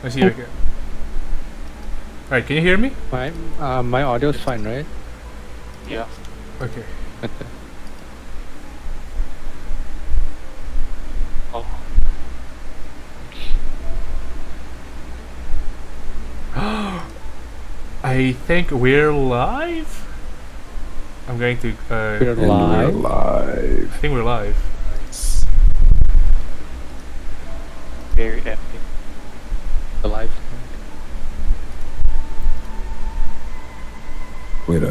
Let's see if I can. Alright, can you hear me? My audio is fine, right? Yeah. Okay. Okay. Oh, I think we're live? I'm going to. We're And we're live. live. I think we're live. nice. Very epic. The live. Wait,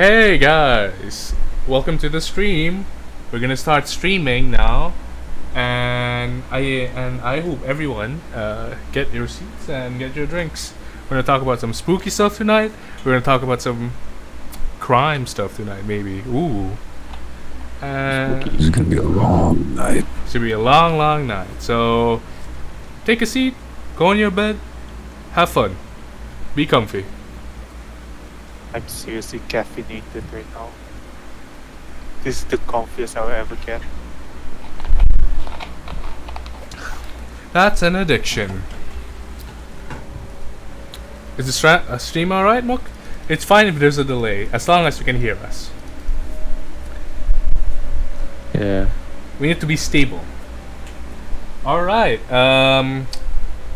Hey guys, welcome to the stream. We're gonna start streaming now, and I hope everyone get your seats and get your drinks. We're gonna talk about some spooky stuff tonight. We're gonna talk about some crime stuff tonight, maybe. Ooh, This is gonna be a long night. should be a long, long night. So take a seat, go in your bed, have fun, be comfy. I'm seriously caffeinated right now. This is the comfiest I'll ever get. That's an addiction. Is the stream alright, Mook? It's fine if there's a delay, as long as you can hear us. Yeah. We need to be stable. Alright,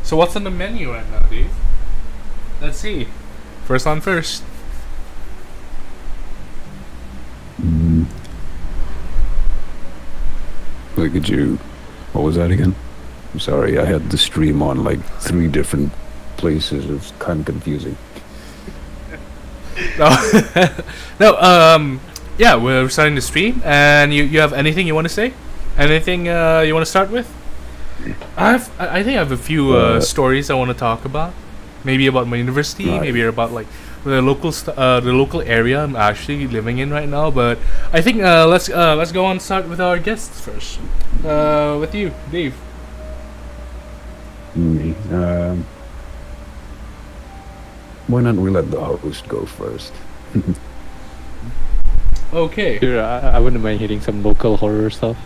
so what's on the menu right now, Dave? Let's see. First on first. Look at you. What was that again? I'm sorry, I had the stream on like 3 different places. It's kind of confusing. No, yeah, we're starting the stream, and you have anything you want to say? Anything you want to start with? I think I have a few stories I want to talk about. Maybe about my university, Right. maybe about like the local area I'm actually living in right now. But I think let's go on start with our guests first. With you, Dave. Me. Why not we let the host go first? Okay. Sure, I wouldn't mind hitting some local horror stuff.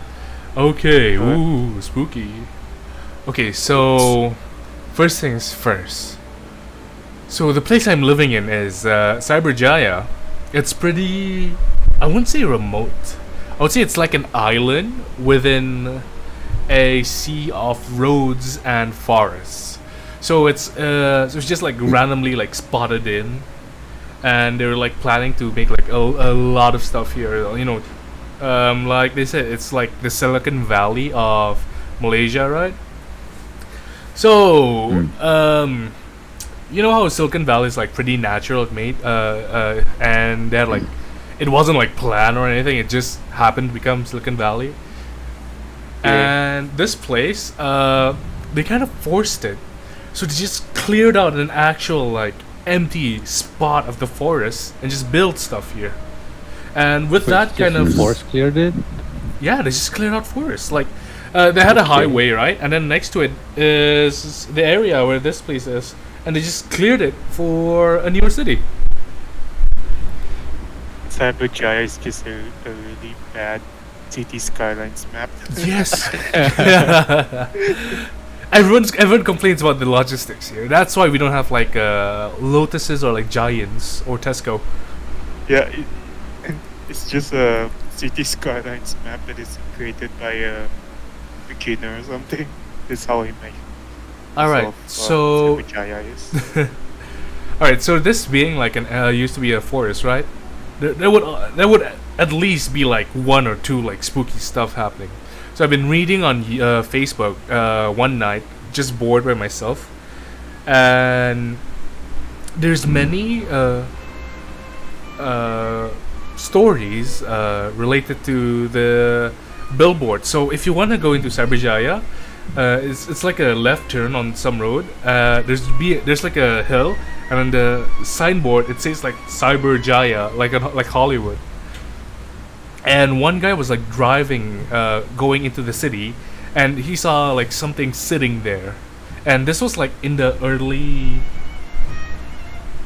Okay. Alright. Ooh, spooky. Okay, so first things first. So the place I'm living in is Cyberjaya. It's pretty, I wouldn't say remote. I would say it's like an island within a sea of roads and forests. So it's just like randomly like spotted in, and they're like planning to make like a lot of stuff here. You know, like they said, it's like the Silicon Valley of Malaysia, right? So, you know how Silicon Valley is like pretty natural made, and they're like, it wasn't like planned or anything. It just happened to become Silicon Valley. Yeah. And this place, they kind of forced it, so they just cleared out an actual like empty spot of the forest and just built stuff here. And with that kind of Force cleared it. yeah, they just cleared out forest. Like, they had a Okay. highway, right? And then next to it is the area where this place is. And they just cleared it for a newer city. Cyberjaya is just a really bad city skylines map. Yes. Everyone complains about the logistics here. That's why we don't have like lotuses or like giants or Tesco. Yeah, it's just a city skylines map that is created by a beginner or something. That's how he makes. Alright, so Cyberjaya is. alright, so this being like an used to be a forest, right? There would at least be like 1 or 2 like spooky stuff happening. So I've been reading on Facebook one night, just bored by myself, and there's many stories related to the billboard. So if you want to go into Cyberjaya, it's like a left turn on some road. There's like a hill, and on the signboard it says like Cyberjaya, like Hollywood. And one guy was like driving, going into the city, and he saw like something sitting there. And this was like in the early,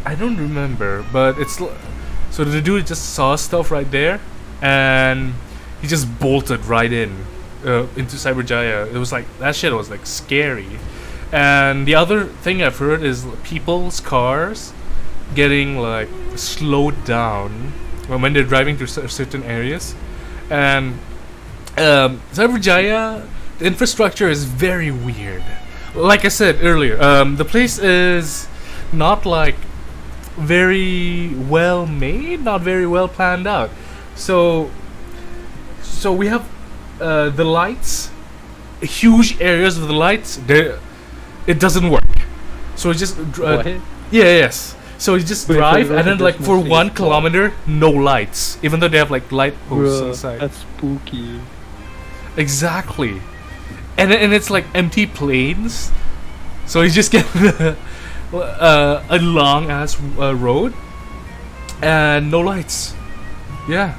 I don't remember, but so the dude just saw stuff right there, and he just bolted right into Cyberjaya. It was like, that shit was like scary. And the other thing I've heard is people's cars getting like slowed down when they're driving through certain areas. And Cyberjaya, the infrastructure is very weird. Like I said earlier, the place is not like very well made, not very well planned out. So we have the lights, huge areas of the lights. It doesn't work. So it's just What? yes. So you just Wait, drive, so and then there's like for mostly 1 small. kilometer, no lights, even though they have like light posts Bruh, inside. that's spooky. Exactly, and it's like empty plains, so you just get a long ass road and no lights. Yeah,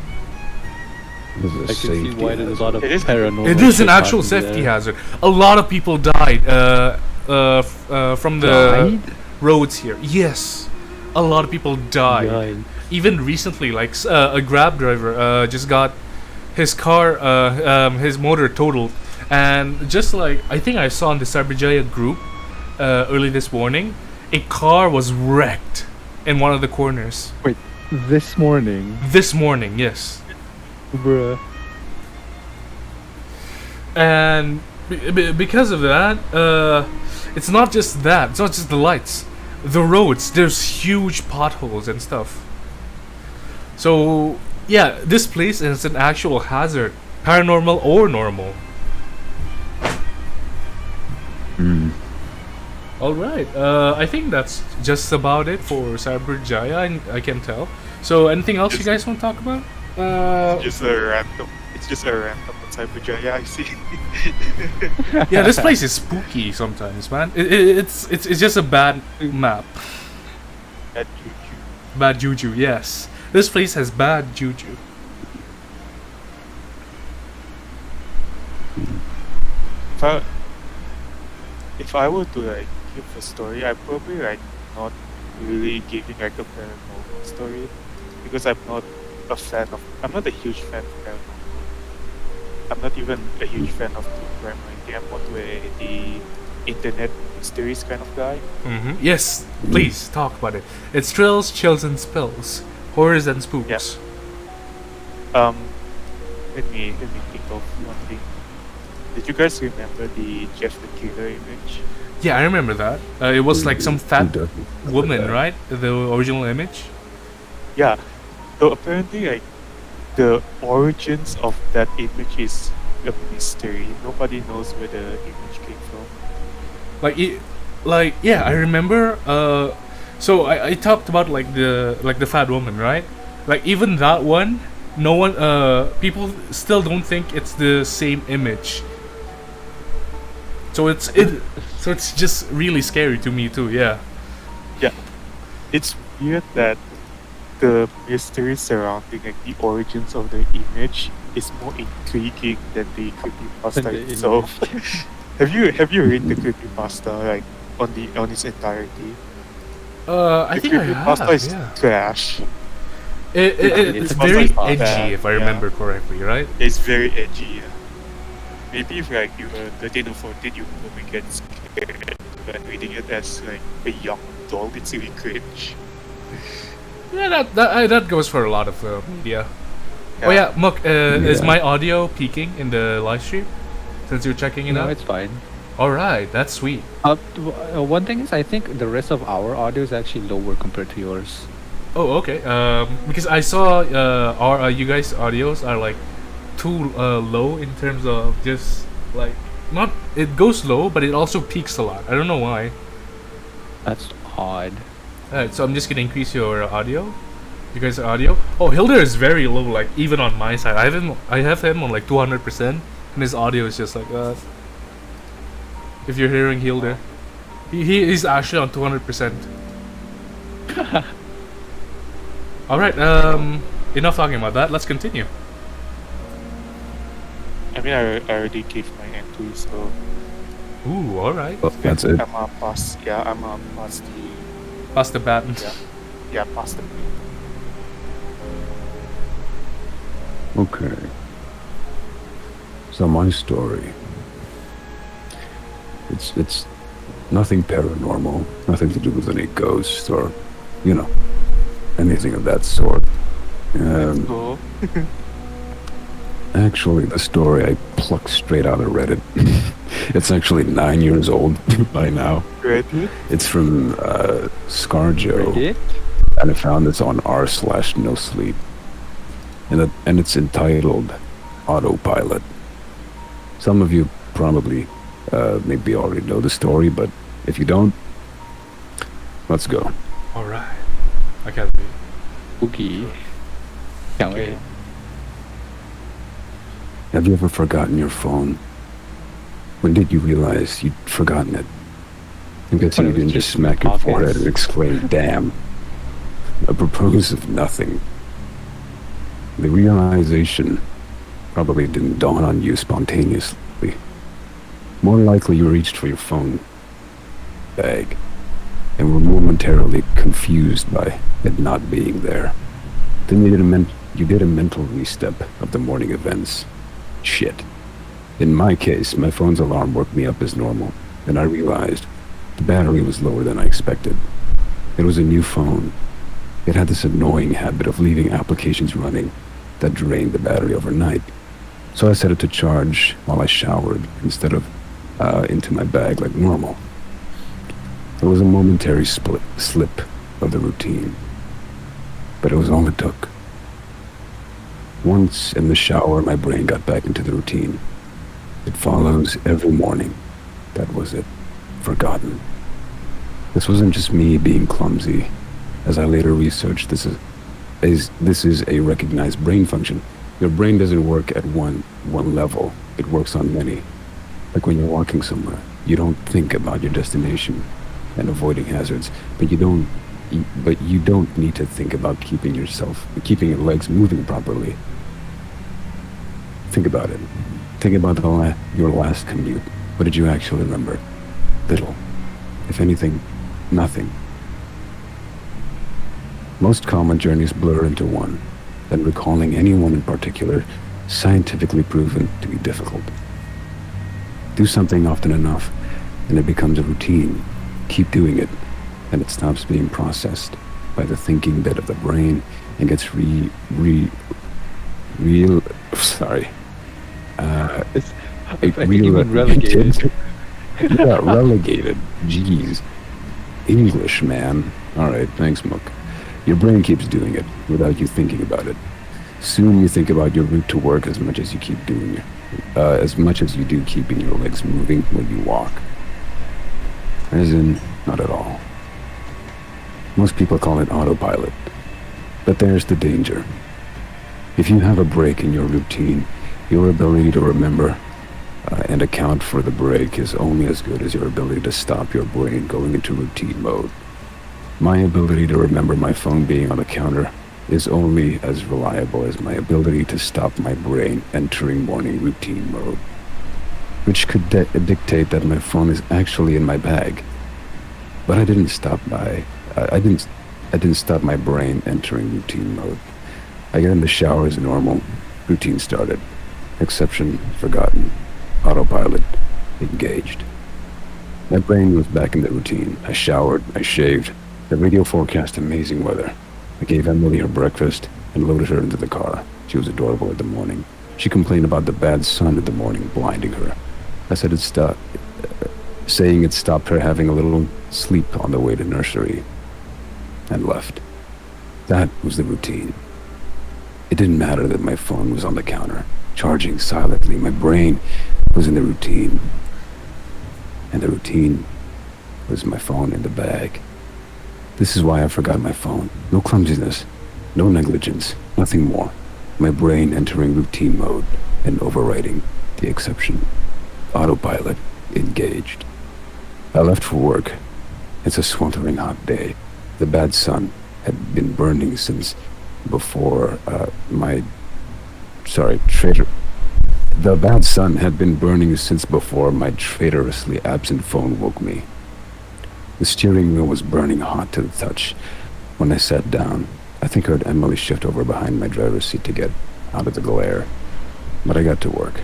This is a I can see safety why there's a lot of It is- paranormal. it is an shit actual happening safety there. hazard. A lot of people died from the Died? roads here. Yes, a lot of people died. Yikes. Even recently, like a Grab driver just got his car, his motor totaled, and just like I think I saw in the Cyberjaya group early this morning, a car was wrecked in one of the corners. This morning, This morning, yes, bruh. and because of that, it's not just that. It's not just the lights, the roads. There's huge potholes and stuff. So yeah, this place is an actual hazard, paranormal or normal. Mm. All right. I think that's just about it for Cyberjaya. I can tell. So anything else you guys want to talk about? Just a random. It's just a random on Cyberjaya. I see. Yeah, this place is spooky sometimes, man. It's just a bad map. At juju. Bad juju. Yes, this place has bad juju. If I were to like give a story, I probably like not really giving like a paranormal story because I'm not a fan of. I'm not a huge fan of paranormal. I'm not even a huge fan of true crime or anything. I'm more to the internet mysteries kind of guy. Yes, please talk about it. It's thrills, chills, and spills, horrors and spooks. Yes. Let me think of one thing. Did you guys remember the Jeff the Killer image? Yeah, I remember that. It was like some fat Who doesn't? woman, right? The original image. Yeah. So apparently, like the origins of that image is a mystery. Nobody knows where the image came from. Yeah, I remember. So I talked about like the fat woman, right? Like even that one, no one. People still don't think it's the same image. So it's just really scary to me too. Yeah. It's weird that the mystery surrounding like the origins of the image is more intriguing than the creepypasta Than the itself. have you read the creepypasta like on its entirety? I The think I creepypasta have. is Yeah. trash. It's It's very not edgy, bad, if I yeah. remember correctly, right? It's very edgy. Yeah. Maybe if like you were 13 or 14, you probably get scared. But reading it as like a young adult, it's really cringe. Yeah, that goes for a lot of media. Oh yeah, Mook, is Yeah. my audio peaking in the live stream? Since you're checking it No, out? it's fine. Alright, that's sweet. One thing is, I think the rest of our audio is actually lower compared to yours. Oh, okay. Because I saw our you guys' audios are like too low in terms of just like not. It goes low, but it also peaks a lot. I don't know why. That's odd. Alright, so I'm just gonna increase your audio. You guys' audio. Oh, Hilder is very low. Like even on my side, I have him on like 200%, and his audio is just like that. If you're hearing Hilder, he's actually on 200%. All right. Enough talking about that. Let's continue. I mean, I already gave my entry, so Ooh. All right. Oh, that's it. I'm a pass. Yeah, I'm a pass the. Pass the baton. Yeah, pass the. Okay. So my story. It's nothing paranormal, nothing to do with any ghosts or, anything of that sort. Go. Actually, the story I plucked straight out of Reddit. It's actually 9 years old by now. Great. It's from Scarjo, Reddit? and I found this on r/nosleep, and it's entitled Autopilot. Some of you probably maybe already know the story, but if you don't, let's go. All right. I can't wait. Spooky. Can't Okay. wait. Have you ever forgotten your phone? When did you realize you'd forgotten it? I'm guessing When you it was didn't just just in your smack your forehead pockets. and exclaim, damn. Apropos of nothing. The realization probably didn't dawn on you spontaneously. More likely you reached for your phone bag and were momentarily confused by it not being there. Then you did a mental restep of the morning events. Shit. In my case, my phone's alarm woke me up as normal, and I realized the battery was lower than I expected. It was a new phone. It had this annoying habit of leaving applications running that drained the battery overnight. So I set it to charge while I showered instead of into my bag like normal. It was a momentary slip of the routine, but it was all it took. Once in the shower, my brain got back into the routine. It follows every morning. That was it. Forgotten. This wasn't just me being clumsy. As I later researched, this is a recognized brain function. Your brain doesn't work at one level. It works on many. Like when you're walking somewhere, you don't think about your destination and avoiding hazards, but you don't need to think about keeping your legs moving properly. Think about it. Think about your last commute. What did you actually remember? Little. If anything, nothing. Most common journeys blur into one, and recalling anyone in particular scientifically proven to be difficult. Do something often enough, and it becomes a routine. Keep doing it, and it stops being processed by the thinking bit of the brain and gets I think you mean relegated. Yeah, relegated. Jeez. English, man. Alright, thanks, Mook. Your brain keeps doing it without you thinking about it. Soon you think about your route to work as much as you do keeping your legs moving when you walk. As in, not at all. Most people call it autopilot. But there's the danger. If you have a break in your routine, your ability to remember and account for the break is only as good as your ability to stop your brain going into routine mode. My ability to remember my phone being on the counter is only as reliable as my ability to stop my brain entering morning routine mode, which could dictate that my phone is actually in my bag. But I didn't stop my brain entering routine mode. I got in the shower as normal. Routine started. Exception forgotten. Autopilot engaged. My brain was back in the routine. I showered, I shaved. The radio forecast amazing weather. I gave Emily her breakfast and loaded her into the car. She was adorable in the morning. She complained about the bad sun in the morning blinding her. I said saying it stopped her having a little sleep on the way to nursery, and left. That was the routine. It didn't matter that my phone was on the counter, charging silently. My brain was in the routine, and the routine was my phone in the bag. This is why I forgot my phone. No clumsiness, no negligence, nothing more. My brain entering routine mode and overriding the exception. Autopilot engaged. I left for work. It's a sweltering hot day. The bad sun had been burning since before The bad sun had been burning since before my traitorously absent phone woke me. The steering wheel was burning hot to the touch. When I sat down, I think I heard Emily shift over behind my driver's seat to get out of the glare. But I got to work.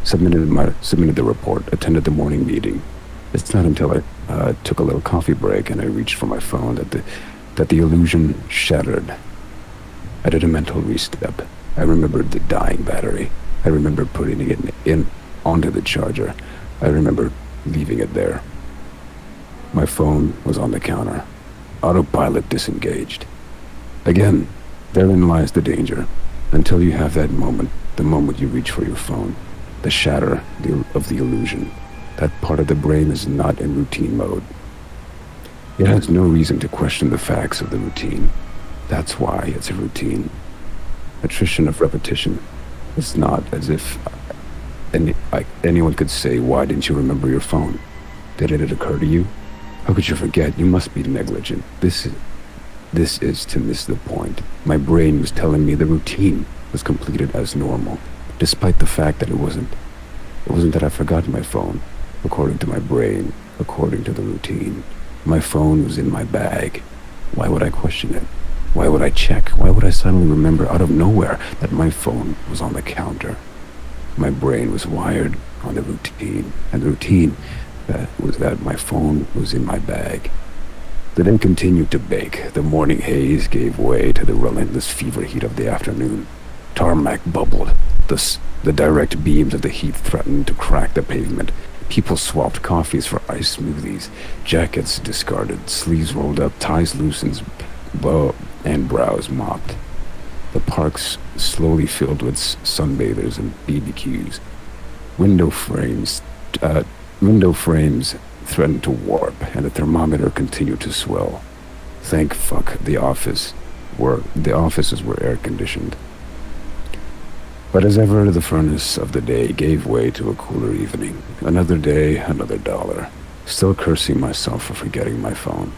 Submitted the report, attended the morning meeting. It's not until I took a little coffee break and I reached for my phone that the illusion shattered. I did a mental restep. I remembered the dying battery. I remember putting it in onto the charger. I remember leaving it there. My phone was on the counter. Autopilot disengaged. Again, therein lies the danger. Until you have that moment, the moment you reach for your phone, the shatter of the illusion, that part of the brain is not in routine mode. It has no reason to question the facts of the routine. That's why it's a routine. Attrition of repetition. It's not as if anyone could say, why didn't you remember your phone? Didn't it occur to you? How could you forget? You must be negligent. This is to miss the point. My brain was telling me the routine was completed as normal, despite the fact that it wasn't. It wasn't that I forgot my phone. According to my brain, according to the routine, my phone was in my bag. Why would I question it? Why would I check? Why would I suddenly remember out of nowhere that my phone was on the counter? My brain was wired on the routine, and the routine was that my phone was in my bag. The day continued to bake. The morning haze gave way to the relentless fever heat of the afternoon. Tarmac bubbled. The direct beams of the heat threatened to crack the pavement. People swapped coffees for iced smoothies. Jackets discarded, sleeves rolled up, ties loosened, and brows mopped. The parks slowly filled with sunbathers and BBQs. Window frames threatened to warp, and the thermometer continued to swell. Thank fuck the offices were air conditioned. But as ever, the furnace of the day gave way to a cooler evening. Another day, another dollar. Still cursing myself for forgetting my phone.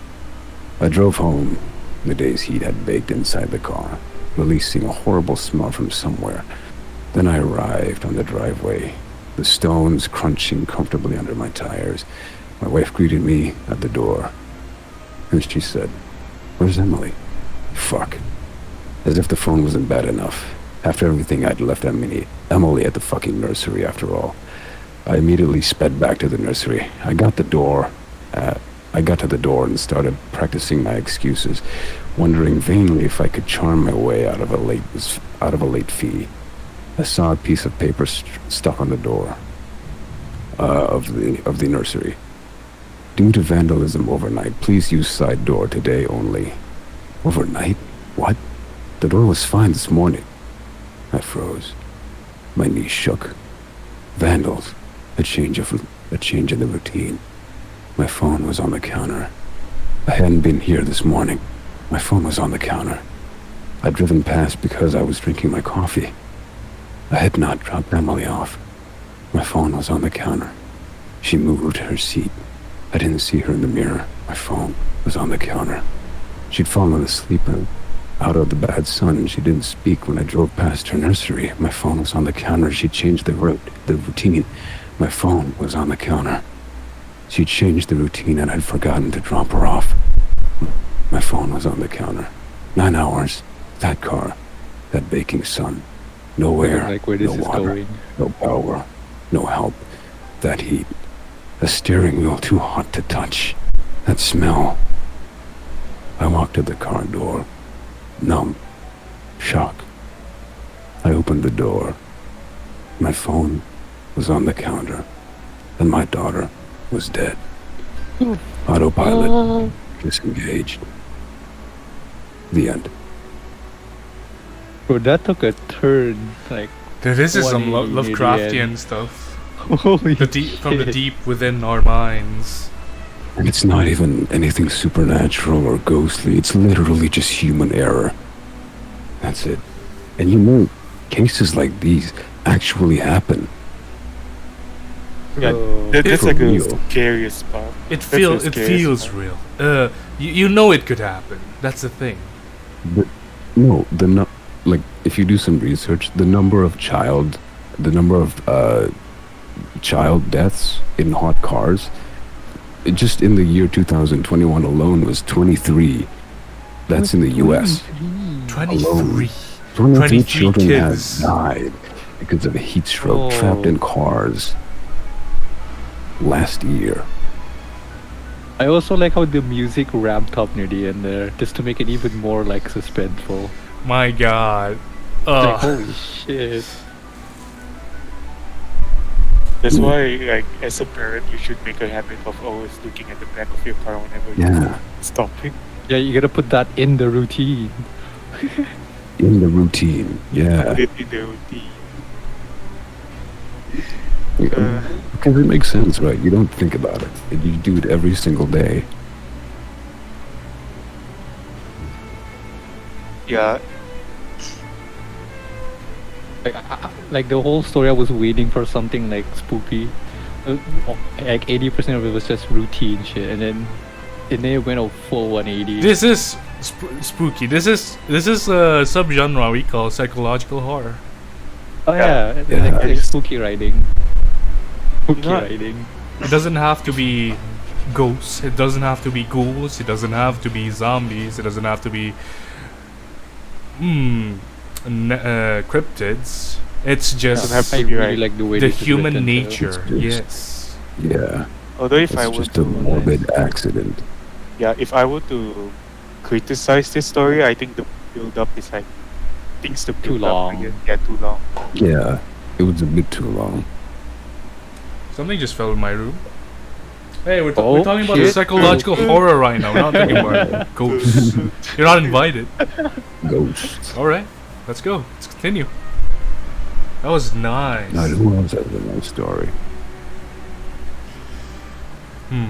I drove home. The day's heat had baked inside the car, releasing a horrible smell from somewhere. Then I arrived on the driveway, the stones crunching comfortably under my tires. My wife greeted me at the door, and she said, "Where's Emily?" Fuck. As if the phone wasn't bad enough. After everything, I'd left Emily at the fucking nursery after all. I immediately sped back to the nursery. I got to the door and started practicing my excuses, wondering vainly if I could charm my way out of a late fee. I saw a piece of paper stuck on the door of the nursery. Due to vandalism overnight, please use side door today only. Overnight? What? The door was fine this morning. I froze. My knees shook. Vandals. A change in the routine. My phone was on the counter. I hadn't been here this morning. My phone was on the counter. I'd driven past because I was drinking my coffee. I had not dropped Emily off. My phone was on the counter. She moved her seat. I didn't see her in the mirror. My phone was on the counter. She'd fallen asleep out of the bad sun. She didn't speak when I drove past her nursery. My phone was on the counter. She changed the routine. My phone was on the counter. She changed the routine and I'd forgotten to drop her off. My phone was on the counter. 9 hours. That car. That baking sun. No air. Like where this no is water. going. No power. No help. That heat. A steering wheel too hot to touch. That smell. I walked to the car door. Numb. Shock. I opened the door. My phone was on the counter. And my daughter was dead. Autopilot. Disengaged. The end. Bro, that took a turn. Like, This is some 180 Lovecraftian stuff. holy From the shit. deep within our minds. And it's not even anything supernatural or ghostly. It's literally just human error. That's it. And you know, cases like these actually happen. Yeah, Bro. that's For like real. the scariest part. It That's the feels scariest part. real. You know it could happen. That's the thing. But no, like if you do some research, the number of child deaths in hot cars, just in the year 2021 alone was 23. That's in the U.S. 23. 23 children have kids. died because of a heat stroke Oh. trapped in cars last year. I also like how the music ramped up near the end there, just to make it even more like suspenseful. My God. Like, holy shit. That's why, like, as a parent, you should make a habit of always looking at the back of your car whenever Yeah. you're stopping. Yeah, you gotta put that in the routine. In the routine, yeah. Put it in the routine. Because it makes sense, right? You don't think about it. You do it every single day. Yeah, Like the whole story, I was waiting for something like spooky. Uh, Like 80% of it was just routine shit, and then it went a full 180. This is spooky. This is a subgenre we call psychological horror. Oh yeah, Yeah. like spooky writing. Spooky You know- writing. It doesn't have to be ghosts. It doesn't have to be ghouls. It doesn't have to be zombies. It doesn't have to be cryptids. It's just have to I be really right. like the way the this is human written, too. nature. It's Yes. Yeah, although if I it's were just a to, morbid accident. yeah, if I were to criticize this story, I think the build up is like things to Too build up long. again. Yeah, too long. Yeah, it was a bit too long. Something just fell in my room. Hey, we're Oh, talking about shit. psychological horror right now. We're not talking about ghosts. You're not invited. Ghosts. All right, let's go. Let's continue. That was nice. Now, who else has a nice story?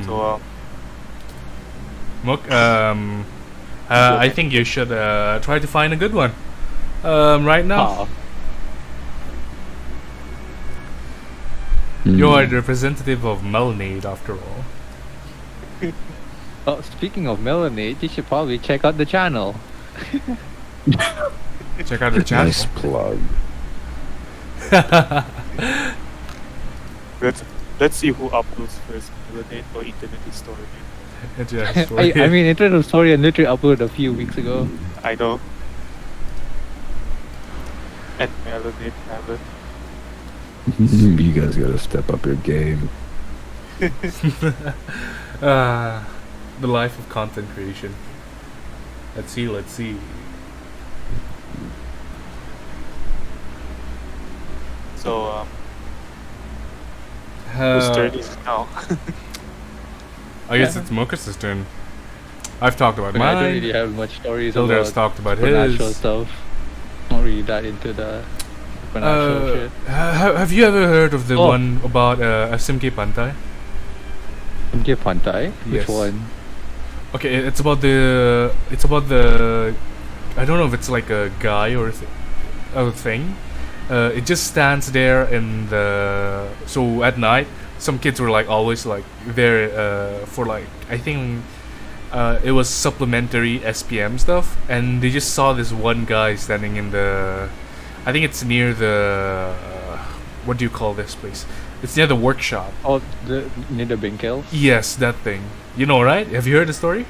So Mook, I think you should try to find a good one. Right now, Ah, you are the representative of Melnade, after all. oh, speaking of Melanie, you should probably check out the channel. Check out the channel. Nice plug. let's see who uploads first, Melody or Internet Historian. Yeah, story. I mean, Internet Story and literally uploaded a few weeks ago. I know. And Melody haven't. You guys gotta step up your game. The life of content creation. Let's see. So whose turn is it now? I guess it's Mokus' turn. I've talked about But I don't mine. really have much stories Hilda has about talked about supernatural his. stuff. Not really that into the supernatural shit. Have you ever heard of the Oh. one about SMK Pantai? MK Pantai? Yes. Which one? Okay, it's about the. I don't know if it's like a guy or a thing. It just stands there in the. So at night, some kids were like always like there for like I think it was supplementary SPM stuff, and they just saw this one guy standing in the. I think it's near the. What do you call this place? It's near the workshop. Oh, near the Binkel? Yes, that thing. You know, right? Have you heard the story?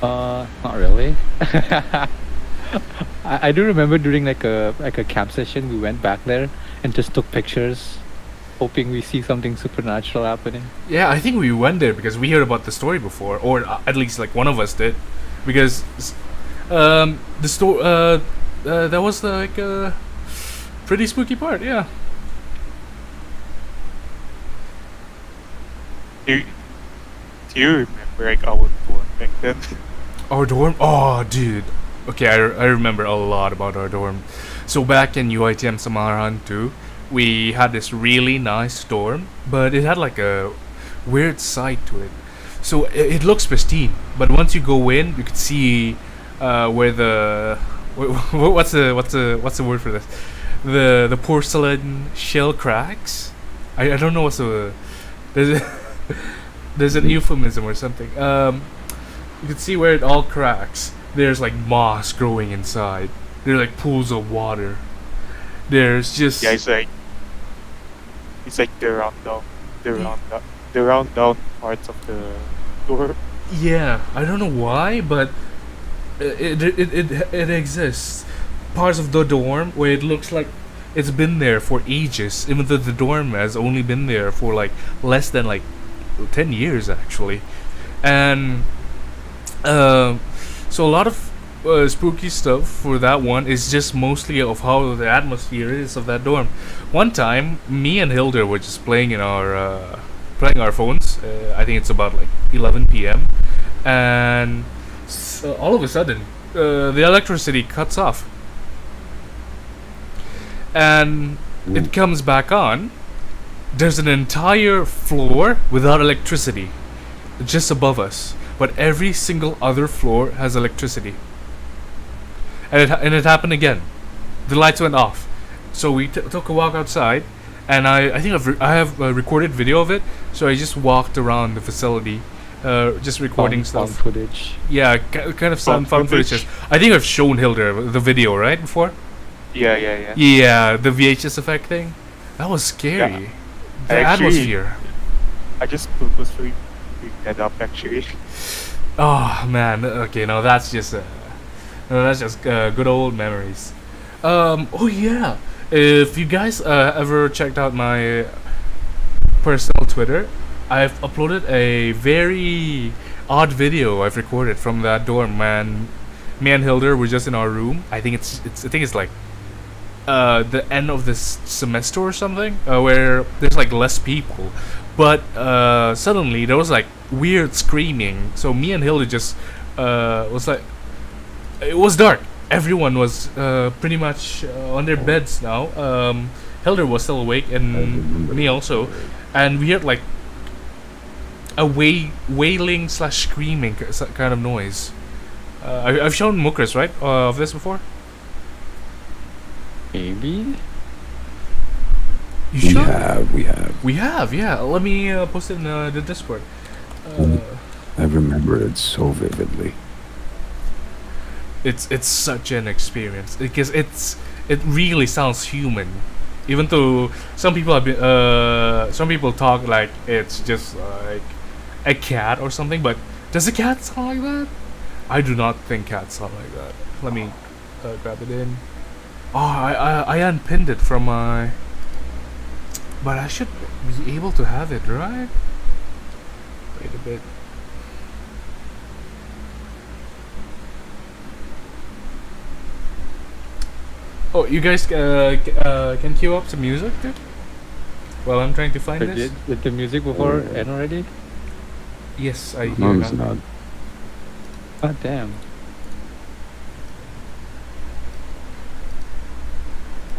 Not really. I do remember during like a camp session, we went back there and just took pictures, hoping we see something supernatural happening. Yeah, I think we went there because we heard about the story before, or at least like one of us did, because the story that was like a pretty spooky part. Yeah. Do you remember like our tour back then? Our dorm? Oh, dude. Okay, I remember a lot about our dorm. So back in UITM Samaran too, we had this really nice dorm, but it had like a weird side to it. So it looks pristine, but once you go in, you could see where the what's the word for this? The porcelain shell cracks. I don't know what's the there's an euphemism or something. You can see where it all cracks. There's like moss growing inside. There's like pools of water. There's just Yeah, it's like the round down parts of the door. yeah. I don't know why, but it exists. Parts of the dorm where it looks like it's been there for ages, even though the dorm has only been there for like less than like 10 years actually, and so a lot of spooky stuff for that one is just mostly of how the atmosphere is of that dorm. One time, me and Hilda were just playing our phones. I think it's about like 11 p.m. and all of a sudden, the electricity cuts off, and it comes back on. There's an entire floor without electricity, just above us. But every single other floor has electricity. and it happened again. The lights went off, so we took a walk outside, and I think I have a recorded video of it. So I just walked around the facility, just recording Found stuff. footage. Yeah, kind of some fun footage. I think I've shown Hilder the video right before. Yeah. Yeah, the VHS effect thing. That was scary. The Actually- atmosphere. I just purposefully picked that up actually. Oh man. Okay, no, that's just good old memories. Oh yeah. If you guys ever checked out my personal Twitter, I've uploaded a very odd video I've recorded from that dorm. Man, me and Hilder were just in our room. I think it's like the end of this semester or something, where there's like less people, but suddenly there was like weird screaming. So me and Hilda just was like, it was dark. Everyone was pretty much on their beds now. Hilda was still awake, and me also, and we heard like a wailing / screaming kind of noise. I've shown Mukras, right, of this before. Maybe. You sure? We have. We have, yeah. Let me post it in the Discord. I remember it so vividly. It's such an experience because it really sounds human, even though some people have been some people talk like it's just like a cat or something. But does a cat sound like that? I do not think cats sound like that. Let me grab it in. Oh, I unpinned it from my. But I should be able to have it, right? Wait a bit. Oh, you guys can queue up some music, dude? While I'm trying to find But this. did the music before end already? Yes, I hear No, it's now. not. God damn.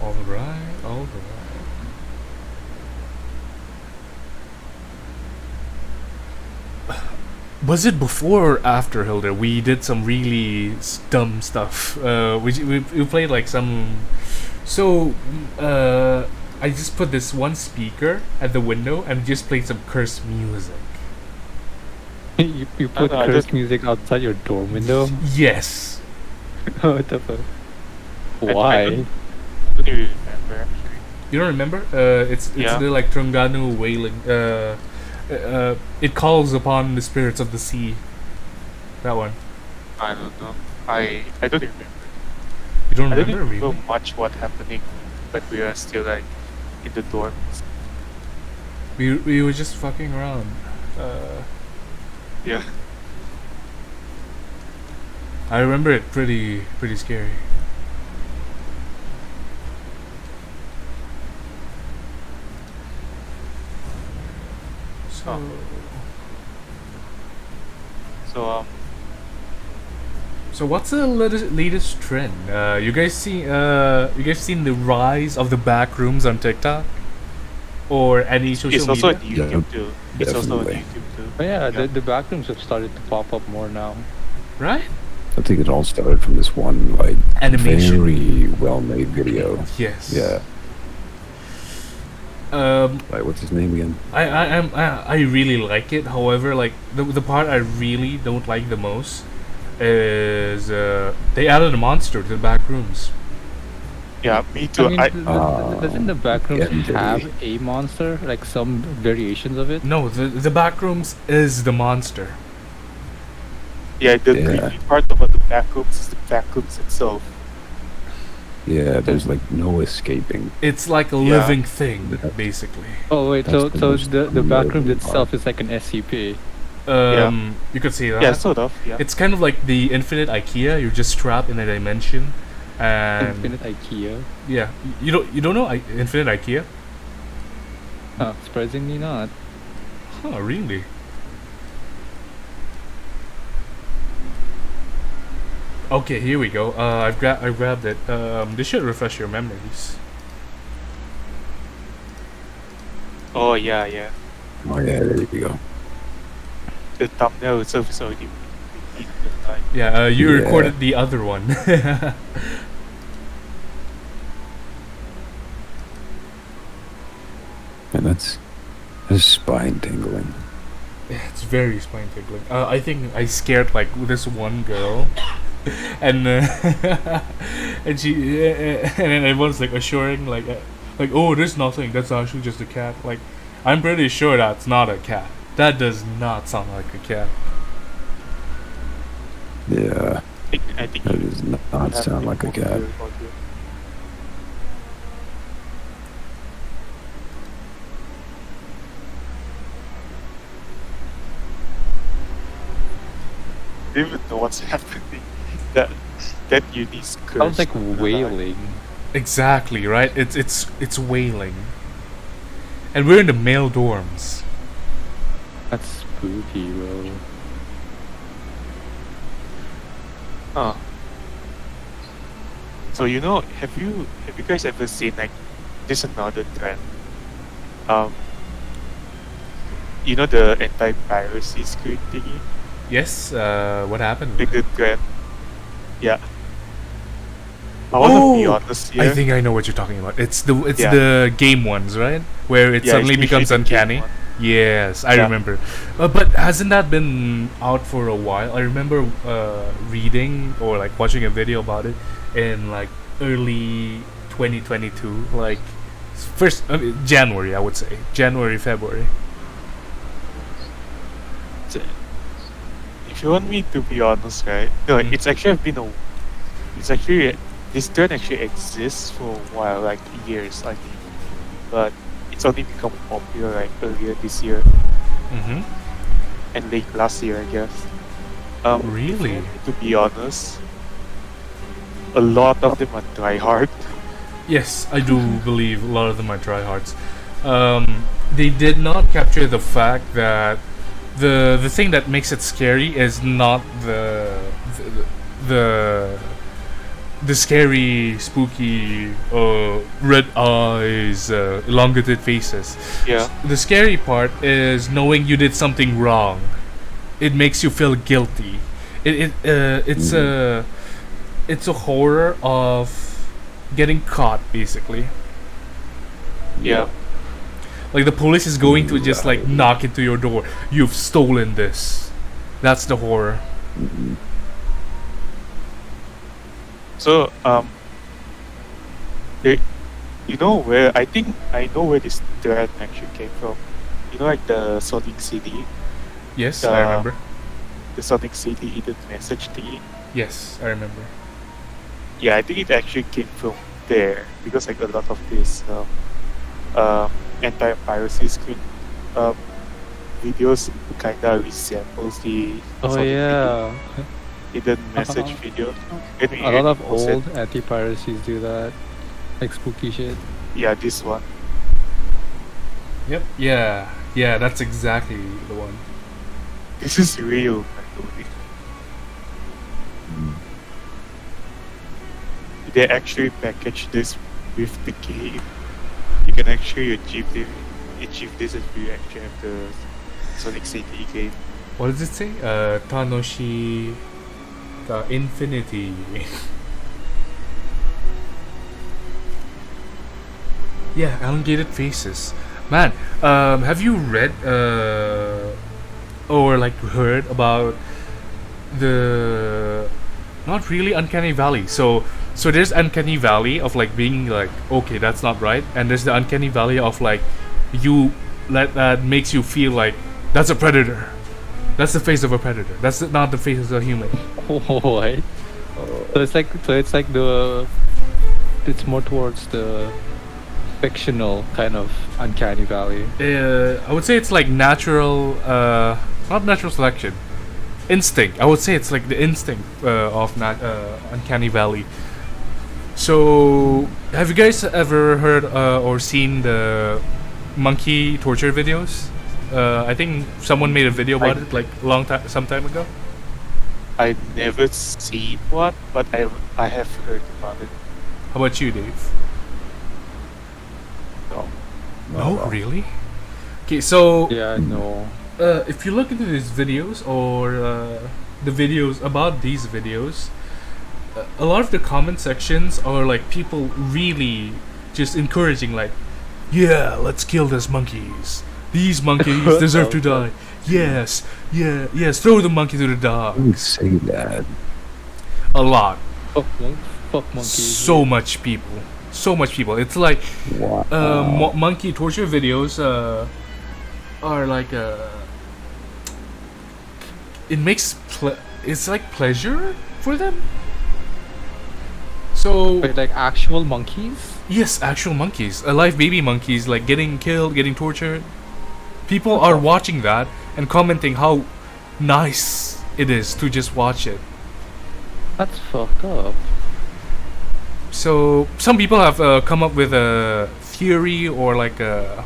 All right. Was it before or after Hilda? We did some really dumb stuff. We played like some. So, I just put this one speaker at the window and just played some cursed music. you put no, I cursed just- music outside your dorm window? Yes. What the fuck? I Why? don't even remember actually. You don't remember? It's Yeah. the like Trunganu wailing. It calls upon the spirits of the sea. That one. I don't know. I don't remember. You don't I don't remember? remember Really? much what happening, but we are still like in the dorms. We were just fucking around. Yeah. I remember it pretty scary. So So so what's the latest trend? You guys seen the rise of the back rooms on TikTok or any social it's also on media? YouTube too. It's also on definitely. YouTube too. But yeah, Yeah. the backrooms have started to pop up more now. Right? I think it all started from this one, like, Animation. very well-made video. Yes. Yeah. Like, what's his name again? I really like it. However, like the part I really don't like the most is they added a monster to the back rooms. Yeah, me too. I mean, Uh, doesn't the backrooms yeah, have a monster? Like some variations of it? No, the back rooms is the monster. yeah, the Yeah. creepy part about the backrooms is the backrooms itself. Yeah, there's like no escaping. It's like a Yeah. living thing, basically. Oh wait, That's so the so most the backroom unnerving itself part. is like an SCP. You could say that. Yeah, sort of. Yeah. It's kind of like the infinite IKEA. You're just trapped in a dimension, and Infinite IKEA. yeah, you don't know infinite IKEA? Huh, surprisingly not. Huh? Really? Okay, here we go. I grabbed it. This should refresh your memories. Oh yeah. Oh yeah, there you go. The thumbnail itself is already. repeat the time. Yeah, you Yeah. recorded the other one. And that's spine tingling. It's very spine tingling. I think I scared like this one girl, and and she and then everyone's like assuring like oh, there's nothing. That's actually just a cat. Like I'm pretty sure that's not a cat. That does not sound like a cat. Yeah, I think that you does not have sound to like a move cat. your audio. I don't even know what's happening. That uni's curse. Sounds like on the line. wailing. Exactly right. It's wailing, and we're in the male dorms. That's spooky, bro. Huh. So have you guys ever seen like this another trend? The anti-piracy screen thingy, Yes. What happened? like the trend. Yeah. I wanna be honest here. I think I know what you're talking about. It's Yeah. the game ones, right? Where it Yeah, suddenly especially becomes the game uncanny. one. Yes, I Yeah. remember. But hasn't that been out for a while? I remember reading or like watching a video about it in like early 2022, like first January, I would say January, February. If you want me to be honest, right? No, Mm. it's actually this trend actually exists for a while, like years, I think. But it's only become popular like earlier this year Mm-hmm. and late last year, I guess. Really? To be honest, a lot of them are tryhard. Yes, I do believe a lot of them are tryhards. They did not capture the fact that the thing that makes it scary is not the the scary, spooky, red eyes, elongated faces. Yeah. The scary part is knowing you did something wrong. It makes you feel guilty. It's a horror of getting caught, basically. Yeah. Like the police is going to just like knock into your door. You've stolen this. That's the horror. So they, I think I know where this thread actually came from. Like the Sonic CD, Yes, I remember. the Sonic CD hidden message thingy. Yes, I remember. Yeah, I think it actually came from there because like a lot of this anti-piracy screen videos kinda resembles the Oh Sonic yeah. hidden message video. When we A lot of post it- old anti-piracies do that. Like spooky shit. Yeah, this one. Yep. Yeah, that's exactly the one. This is real, by the way. They actually package this with the game. You can actually achieve this if you actually have the Sonic CD game. What does it say? Tanoshi Infinity. Yeah, elongated faces. Man, have you read or like heard about the not really uncanny valley? So there's uncanny valley of like being like okay, that's not right, and there's the uncanny valley of like that makes you feel like that's a predator. That's the face of a predator. That's not the face of a human. What? So it's more towards the fictional kind of uncanny valley. I would say it's like natural, not natural selection, instinct. I would say it's like the instinct of uncanny valley. So, have you guys ever heard or seen the monkey torture videos? I think someone made a video about it like some time ago. I never seen one, but I have heard about it. How about you, Dave? No. No, really? Okay, so Yeah, no. if you look into these videos or the videos about these videos, a lot of the comment sections are like people really just encouraging, like, yeah, let's kill these monkeys. These monkeys deserve to die. Yes, yes, throw the monkey to the I would dogs. say that. A lot. Fuck monkeys. So much people. So much people. It's like Wow. monkey torture videos are like it makes it's like pleasure for them. So Wait, like actual monkeys? yes, actual monkeys, alive baby monkeys, like getting killed, getting tortured. People are watching that and commenting how nice it is to just watch it. That's fucked up. So some people have come up with a theory or like a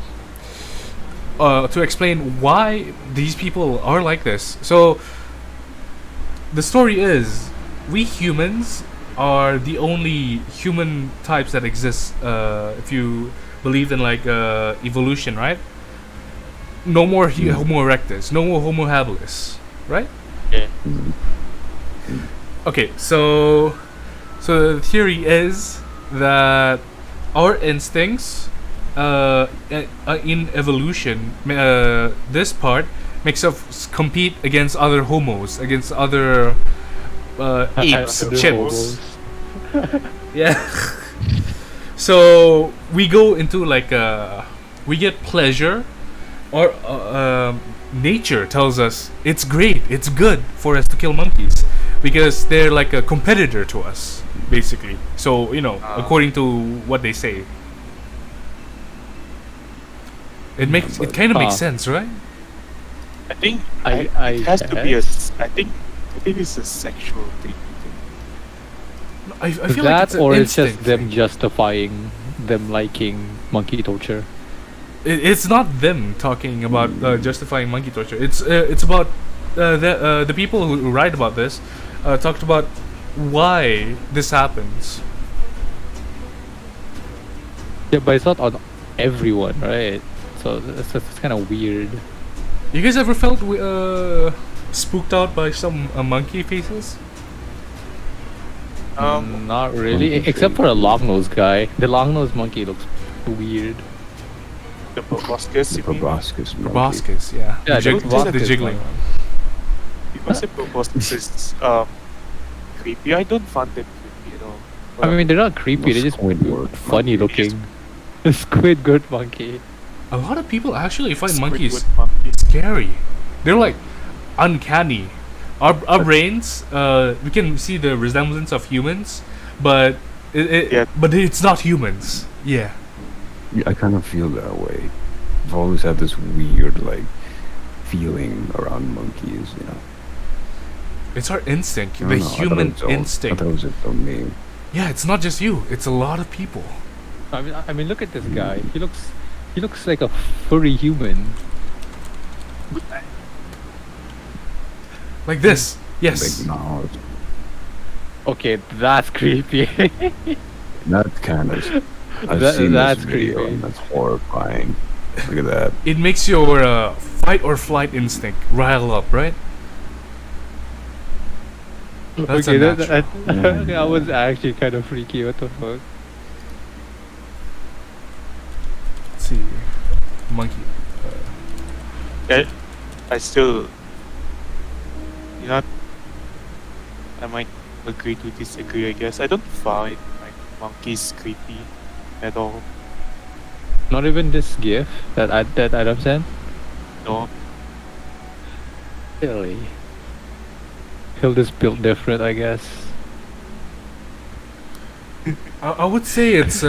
to explain why these people are like this. So the story is, we humans are the only human types that exist. If you believe in like evolution, right? No more Homo erectus, no more Homo habilis, right? Yeah. Okay, so the theory is that our instincts in evolution, this part makes us compete against other homos, against other apes, Other chimps. hobos. Yeah. So we go into like we get pleasure, or nature tells us it's great, it's good for us to kill monkeys because they're like a competitor to us, basically. So according to what they say, it kind of makes sense, right? I think I it has to be I think it's a sexual thing. I feel like That it's an or it's just instinct them thing. justifying them liking monkey torture. It's not them talking about justifying monkey torture. It's about the people who write about this talked about why this happens. Yeah, but it's not on everyone, right? So it's kind of weird. You guys ever felt spooked out by some monkey faces? Not really, monkey except for a long-nosed guy. The long-nosed monkey looks weird. The proboscis, The you mean? proboscis monkey. Proboscis, yeah. Yeah, the, the proboscis the jiggling. one. Because the proboscis is creepy. I don't find them creepy at all. I mean, they're not creepy. They're just Squidward funny monkey. looking. The Squidward monkey. A lot of people actually find Squidward monkeys monkey. scary. They're like uncanny. Our brains, we can see the resemblance of humans, but Yeah. but it's not humans. Yeah. Yeah, I kind of feel that way. I've always had this weird, like, feeling around monkeys, you know. It's our instinct, I don't the know, I thought human it was all- instinct. I thought it was just on me. Yeah, it's not just you. It's a lot of people. I mean, look at this guy. He looks like a furry human. Like this. Yes. Big mouth. Okay, that's creepy. That kind of. I've That- seen that's this video, creepy. and that's horrifying. Look at that. It makes your fight or flight instinct rile up, right? That's okay, unnatural. that was actually kind of freaky. What the fuck? Let's see. Monkey. I still, I might agree to disagree. I guess I don't find like monkeys creepy at all. Not even this GIF that Adam sent. No, Really? He'll just built different, I guess. I would say it's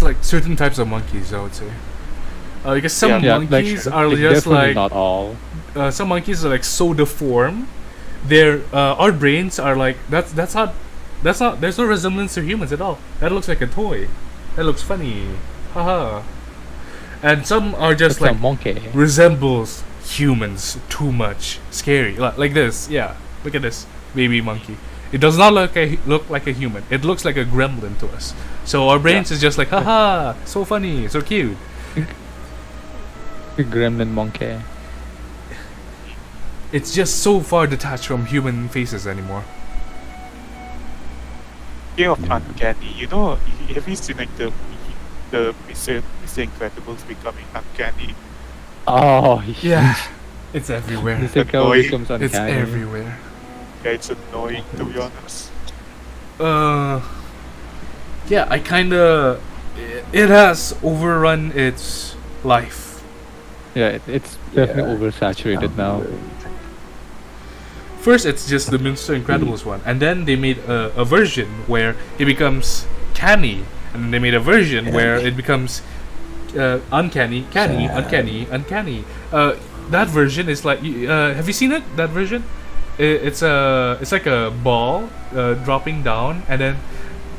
like certain types of monkeys. I would say because some Yeah, monkeys are like, just definitely like not all. some monkeys are like so deformed. Their our brains are like that's not there's no resemblance to humans at all. That looks like a toy. That looks funny. Haha. And some are just It's like a monkey. resembles humans too much. Scary. Like this. Yeah. Look at this baby monkey. It does not look like a human. It looks like a gremlin to us. So our brains is just like, haha, so funny, so cute. Gremlin monkey. it's just so far detached from human faces anymore. Speaking of uncanny, have you seen like the Mr. Incredibles becoming uncanny? Oh, Yeah, it's everywhere. Mr. Incredible Annoying. becomes uncanny. It's everywhere. Yeah, it's annoying to be honest. Yeah, I kinda. It has overrun its life. Yeah, it's definitely Yeah. oversaturated now. First, it's just the Mr. Incredibles one, and then they made a version where it becomes canny, and then they made a version where it becomes uncanny, canny, uncanny, uncanny. That version is like, have you seen it? That version? It's like a ball dropping down, and then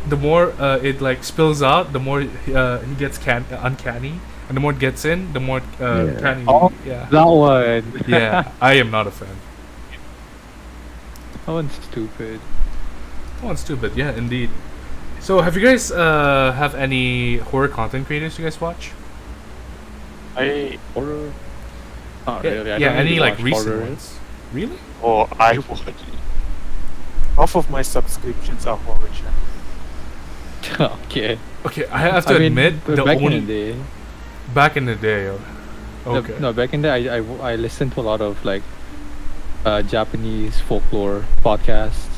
the more it like spills out, the more he gets uncanny, and the more it gets in, the more Yeah. canny. Oh, Yeah, That one. yeah. I am not a fan. That one's stupid. Oh, it's stupid. Yeah, indeed. So, have you guys have any horror content creators you guys watch? Horror? Not Yeah, really. I yeah, don't any really like watch recent horror. ones? Really? I watch. Half of my subscriptions are horror channels. Okay. Okay, I have to I mean, admit, but the back only in the day. back in the day. Okay. No, back in the day, I listened to a lot of like Japanese folklore podcasts.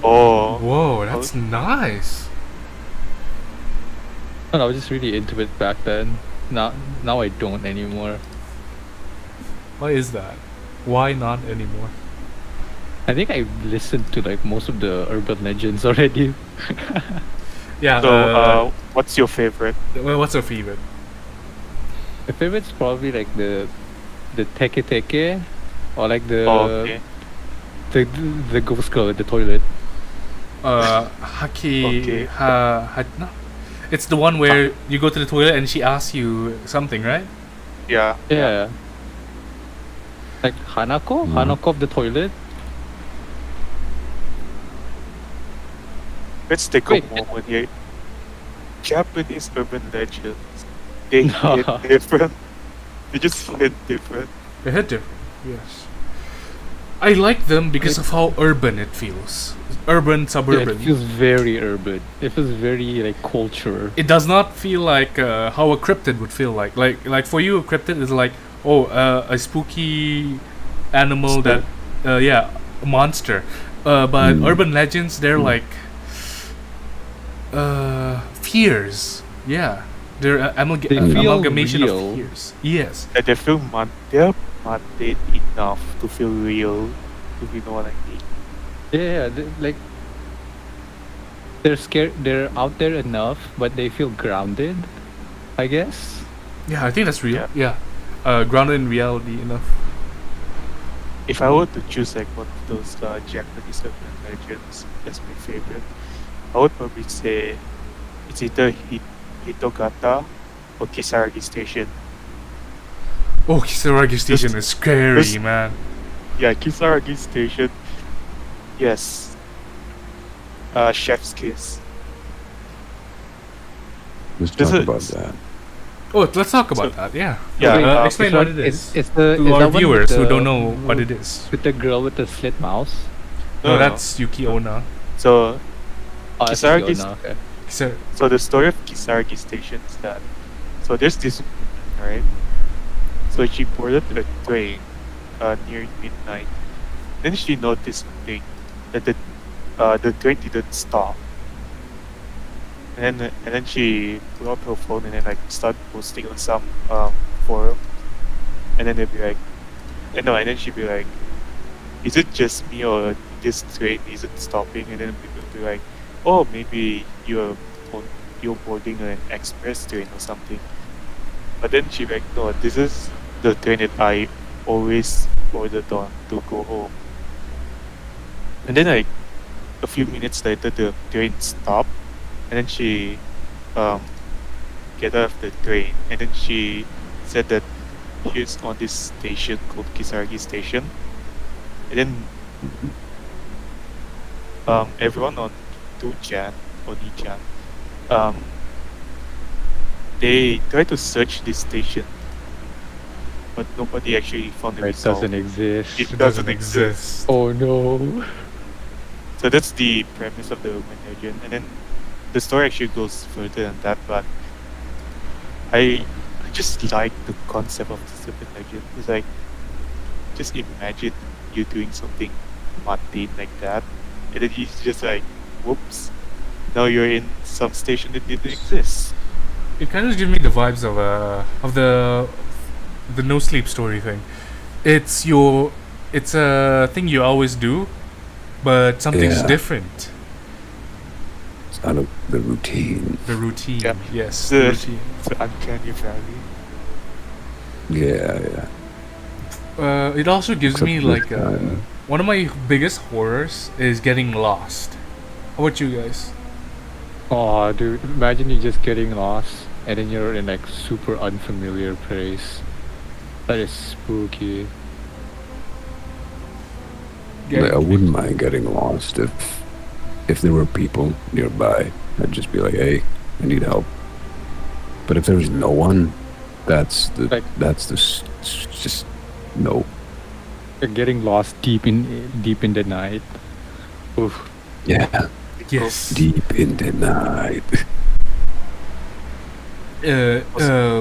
Oh, Whoa, that's nice. And I was just really into it back then. Now I don't anymore. Why is that? Why not anymore? I think I listened to like most of the urban legends already. Yeah. so what's your favorite? Well, what's your favorite? My favorite's probably like the teke teke, or like Okay. the ghost girl at the toilet. Haki. Okay. No. It's the one where you go to the toilet and she asks you something, right? Yeah. Yeah. Like Hanako? Mhm. Hanako of the toilet? Let's take Wait. a moment here. Japanese urban legends. They No. hit different. They just hit different. They hit different. Yes. I like them because of how urban it feels. Urban, Yeah, suburban. it feels very urban. It feels very like culture. It does not feel like how a cryptid would feel like. Like for you, a cryptid is like, oh, a spooky animal that, yeah, a monster. But urban legends, they're like fears. Yeah, they're They feel amalgamation real. of fears. Yes. And they feel they're mundane enough to feel real. If you know what I mean. Yeah, like they're scared. They're out there enough, but they feel grounded. I guess. Yeah, I think that's real. Yeah. Grounded in reality enough. If I were to choose like one of those Japanese urban legends as my favorite, I would probably say it's either Hitogata or Kisaragi Station. Oh, Kisaragi Station is scary, this- man. Yeah, Kisaragi Station. Yes. Chef's Kiss. Let's This talk is- about that. Oh, let's talk about So- that. Yeah. Yeah, Okay, uh, explain It's what like- it is It's the to is our that one with viewers who the- don't know what it is. With the girl with the slit mouse. No, that's Yuki Onna. So Oh, that's Kisaragi Fiona, okay. So the story of Kisaragi Station is that there's this woman, right? So she boarded a train near midnight. Then she noticed something that the train didn't stop. And then she pulled out her phone and then like started posting on some forum. And then they'd be like, and then she'd be like, is it just me or this train isn't stopping? And then people would be like, oh, maybe you're boarding an express train or something. But then she like, no, this is the train that I always boarded on to go home. And then like a few minutes later, the train stopped, and then she get out of the train, and then she said that she's on this station called Kisaragi Station, and then everyone on 2chan or Nichan, they try to search this station, but nobody actually found the It result. doesn't exist. It doesn't exist. Oh no. So that's the premise of the Urban Legend, and then the story actually goes further than that. But I just like the concept of this Urban Legend. It's like, just imagine you doing something mundane like that, and then it's just like, whoops, now you're in some station that didn't exist. It kind of gives me the vibes of the no sleep story thing. It's a thing you always do, but something's Yeah. different. It's out of the routine. The routine, Yeah. yes, The- the routine. It's an uncanny valley. Yeah. It also gives Except me this like time. one of my biggest horrors is getting lost. How about you guys? Oh, dude, imagine you just getting lost and then you're in like super unfamiliar place. That is spooky. Like, I wouldn't mind getting lost if there were people nearby. I'd just be like, hey, I need help. But if there's no one, that's the just no. You're getting lost deep in the night. Oof. Yeah, Yes. deep in the night.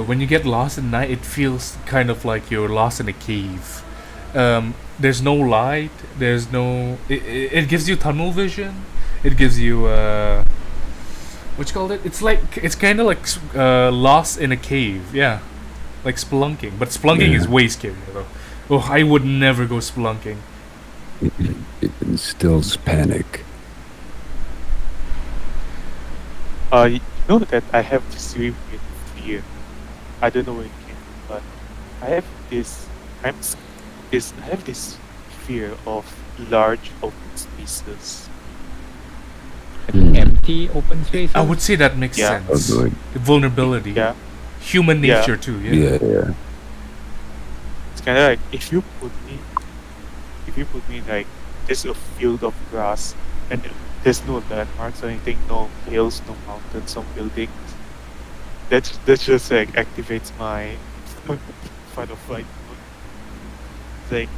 When you get lost at night, it feels kind of like you're lost in a cave. There's no light. There's no. It gives you tunnel vision. It gives you what you call it? It's kind of like lost in a cave. Yeah, like spelunking. But spelunking is Yeah. way scarier though. Oh, I would never go spelunking. It instills panic. You know that I have this really weird fear. I don't know where it came from, but I have this. I have this fear of large open spaces. Hmm. Empty open spaces. I would say that makes Yeah. sense. Like, Vulnerability. Yeah, Human Yeah. nature too. Yeah. yeah. it's kind of like if you put me like there's a field of grass and there's no landmarks or anything, no hills, no mountains, no buildings. That just like activates my fight or flight mode. It's like,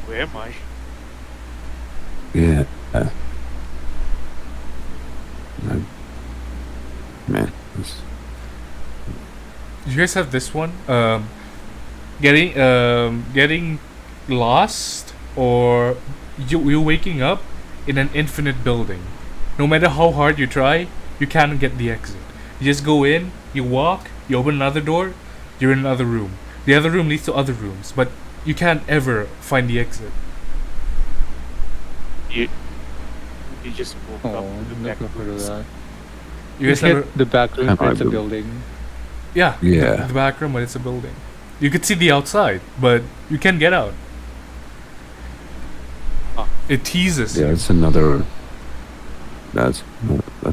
where am I? Yeah. Man, Do you guys have this one? Getting lost, or you waking up in an infinite building. No matter how hard you try, you can't get the exit. You just go in, you walk, you open another door, you're in another room. The other room leads to other rooms, but you can't ever find the exit. You just woke Oh, up to the never heard of backwards. that. You guys hit never? the back room, I but it's a do. building. Yeah. Yeah. The back room, but it's a building. You could see the outside, but you can't get out. Ah. It teases. yeah, it's another. That's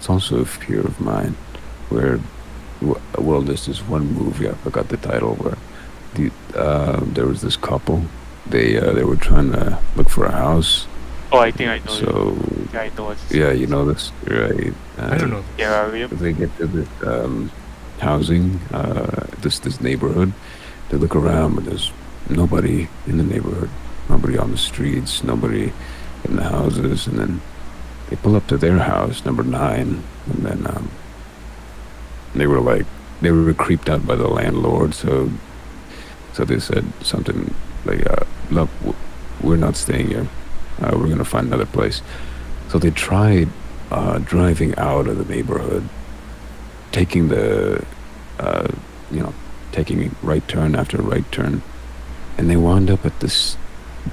also a fear of mine, where, well, this is one movie, I forgot the title, where there was this couple. They were trying to look for a house. Oh, I think I know. So Yeah, I know. It's yeah, you know this, right? I don't know. terrarium. They get to this housing, this neighborhood. They look around, but there's nobody in the neighborhood, nobody on the streets, nobody in the houses, and then they pull up to their house, number 9, and then they were creeped out by the landlord, so they said something like, "Look, we're not staying here. We're gonna find another place." So they tried driving out of the neighborhood, taking taking right turn after right turn, and they wound up at this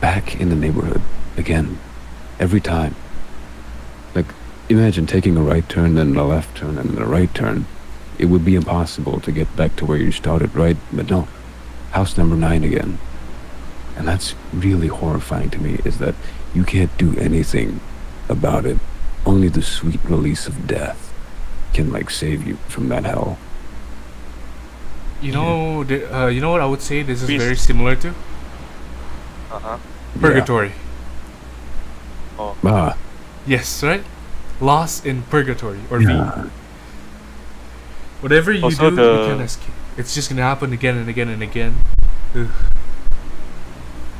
back in the neighborhood again, every time. Like, imagine taking a right turn, then a left turn, and then a right turn. It would be impossible to get back to where you started, right? But no, house number 9 again. And that's really horrifying to me, is that you can't do anything about it. Only the sweet release of death can, like, save you from that hell. You know, you know what I would say. This is Please. very similar to Uh-huh. purgatory. Oh, Ah, Yes, right. Lost in purgatory or V. yeah. Whatever you Also do, the- you can't escape. It's just gonna happen again and again and again. Ugh.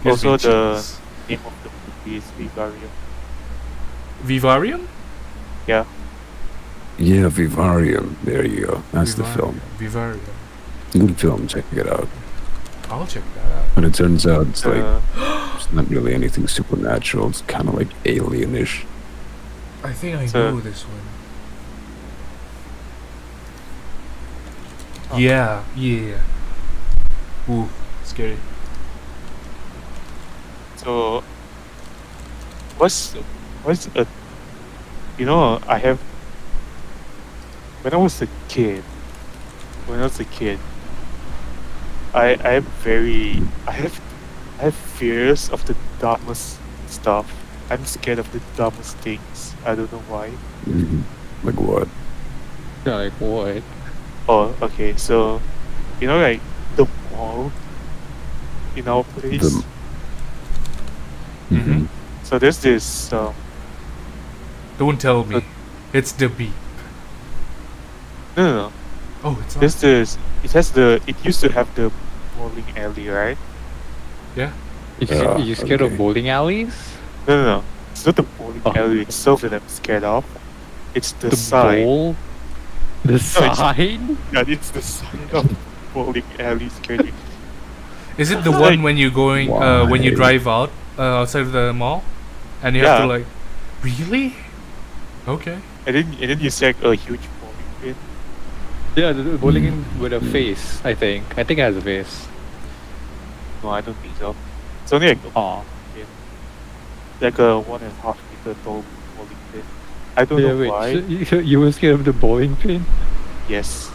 Gives me Also, the chills. name of the movie is Vivarium. Vivarium? Yeah. Yeah, Vivarium. There you go. That's the film. Vivarium. Good film. Check it out. I'll check that out. But it turns out it's like Uh, it's not really anything supernatural. It's kind of like alienish. I think I So- know this one. Oh. Yeah. Ooh, scary. so, what's a I have when I was a kid. I have fears of the dumbest stuff. I'm scared of the dumbest things. I don't know why. Mhm. Like what? Yeah, like what? Oh, okay. So, like the mall in our place. The- Mhm. So there's this. Don't tell me. It's the beep. No. Oh, it's not. There's this. It used to have the bowling alley, right? Yeah. You scared of okay. bowling alleys? No. It's not the bowling Oh. alley itself that I'm scared of. It's the The sign. bowl? The sign? Yeah, it's the sign of bowling alley scared me. Is it the Like- one when you going when you Why? drive out outside of the mall, and you have to Yeah. like, really? Okay. And then you see like a huge bowling pin. Yeah, the bowling in with a face, I think. I think it has a face. No, I don't think so. It's only like Aw. like a 1.5 meter tall bowling pin. I don't Yeah, know wait. why. You were scared of the bowling pin? Yes.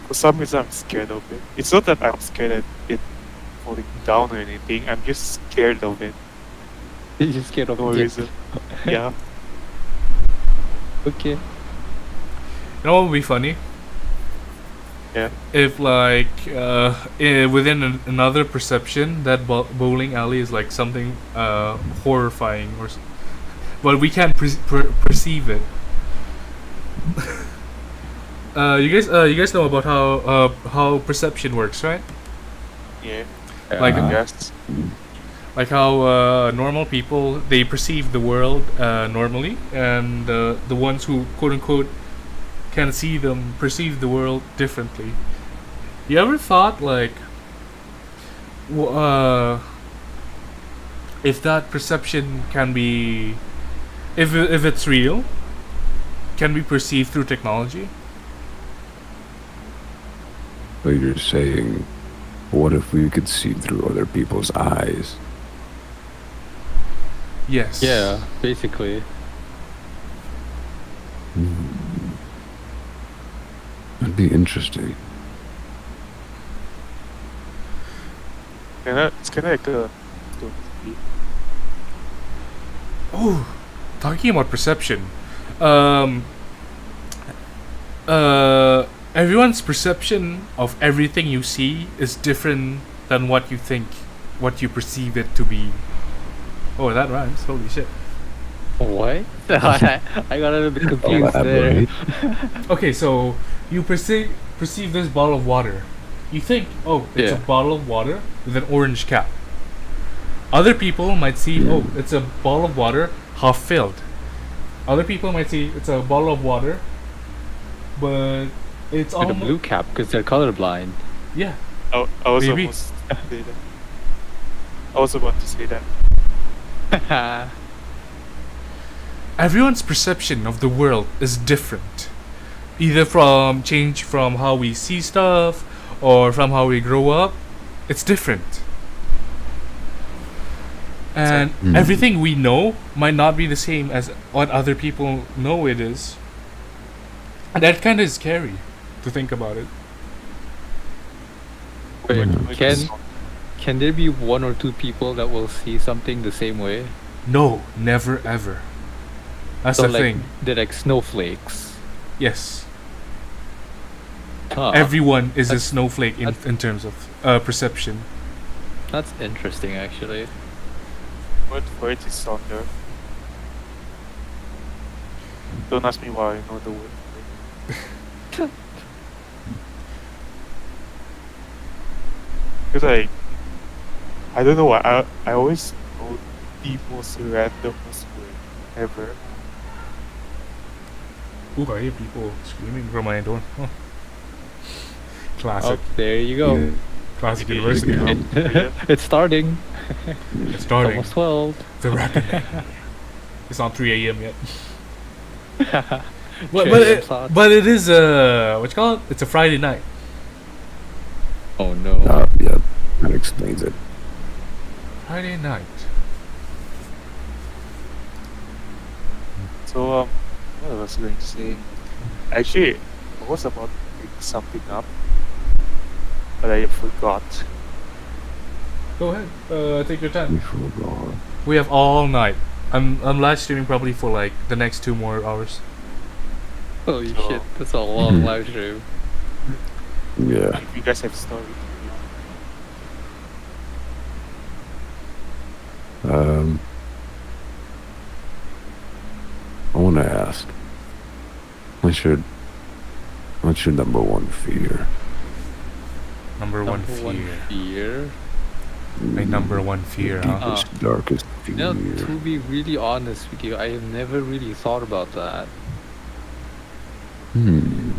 For some reason, I'm scared of it. It's not that I'm scared of it falling down or anything. I'm just scared of it. You're just scared of No it. reason. Yeah. Okay. You know what would be funny? Yeah. If like within another perception that bowling alley is like something horrifying but we can't perceive it. You guys know about how perception works, right? Yeah. Like I guess. like how normal people, they perceive the world normally, and the ones who quote unquote can see them perceive the world differently. You ever thought like if that perception can be, if it's real, can be perceived through technology? But you're saying, what if we could see through other people's eyes? Yes. Yeah, basically. That'd be interesting. It's kind of like a. Oh, talking about perception. Everyone's perception of everything you see is different than what you think, what you perceive it to be. Oh, that rhymes. Holy shit. What? I got a little bit confused there. Elaborate. Okay, so you perceive this bottle of water. You think, oh, it's a Yeah. bottle of water with an orange cap. Other people might see, oh, it's a bottle of water half filled. Other people might see it's a bottle of water, but it's With a almost blue cap because they're colorblind. yeah. I was Maybe. almost say that. I was about to say that. Everyone's perception of the world is different, either from change from how we see stuff or from how we grow up. It's different, and everything we know might not be the same as what other people know it is, and that kind of is scary to think about it. Wait, Like can there be one or two people that will see something the same way? No, never ever. That's So the like thing. they're like snowflakes. Yes, Huh. everyone is a that's- snowflake that's- in terms of perception. That's interesting actually. word for it is thunder. Don't ask me why I know the word. Because I don't know why I always know the most randomest word ever. Ooh, I hear people screaming from my door. Huh. Classic. Oh, there you go. Yeah. Classic Okay, university. yeah. Huh? It's starting. It's It's starting. almost 12. The reckoning. It's not 3 a.m. yet. But, But it is what you call it? It's a Friday night. oh no. Yeah, that explains it. Friday night. So what was I going to say? Actually, I was about to pick something up, but I forgot. Go ahead. Take your We time. forgot. We have all night. I'm live streaming probably for like the next 2 more hours. Holy So- shit, that's a long live stream. Yeah. If you guys have story, I want to ask. What's your number one fear? Number one Number one fear. fear. My number one fear, huh? Deepest, darkest fear. No, to be really honest with you, I have never really thought about that. I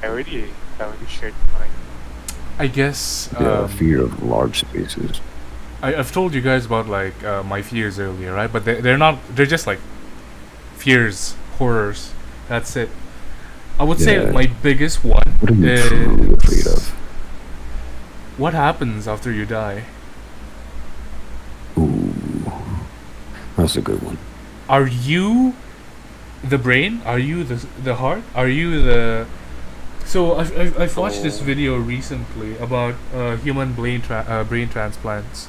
already shared mine. I guess Yeah, fear of large spaces. I've told you guys about like my fears earlier, right? But they're not. They're just like fears, horrors. That's it. I would say Yeah. my biggest one What are you is truly afraid of? what happens after you die. Ooh, that's a good one. Are you the brain? Are you the heart? Are you the? So I've watched this Oh. video recently about human brain transplants,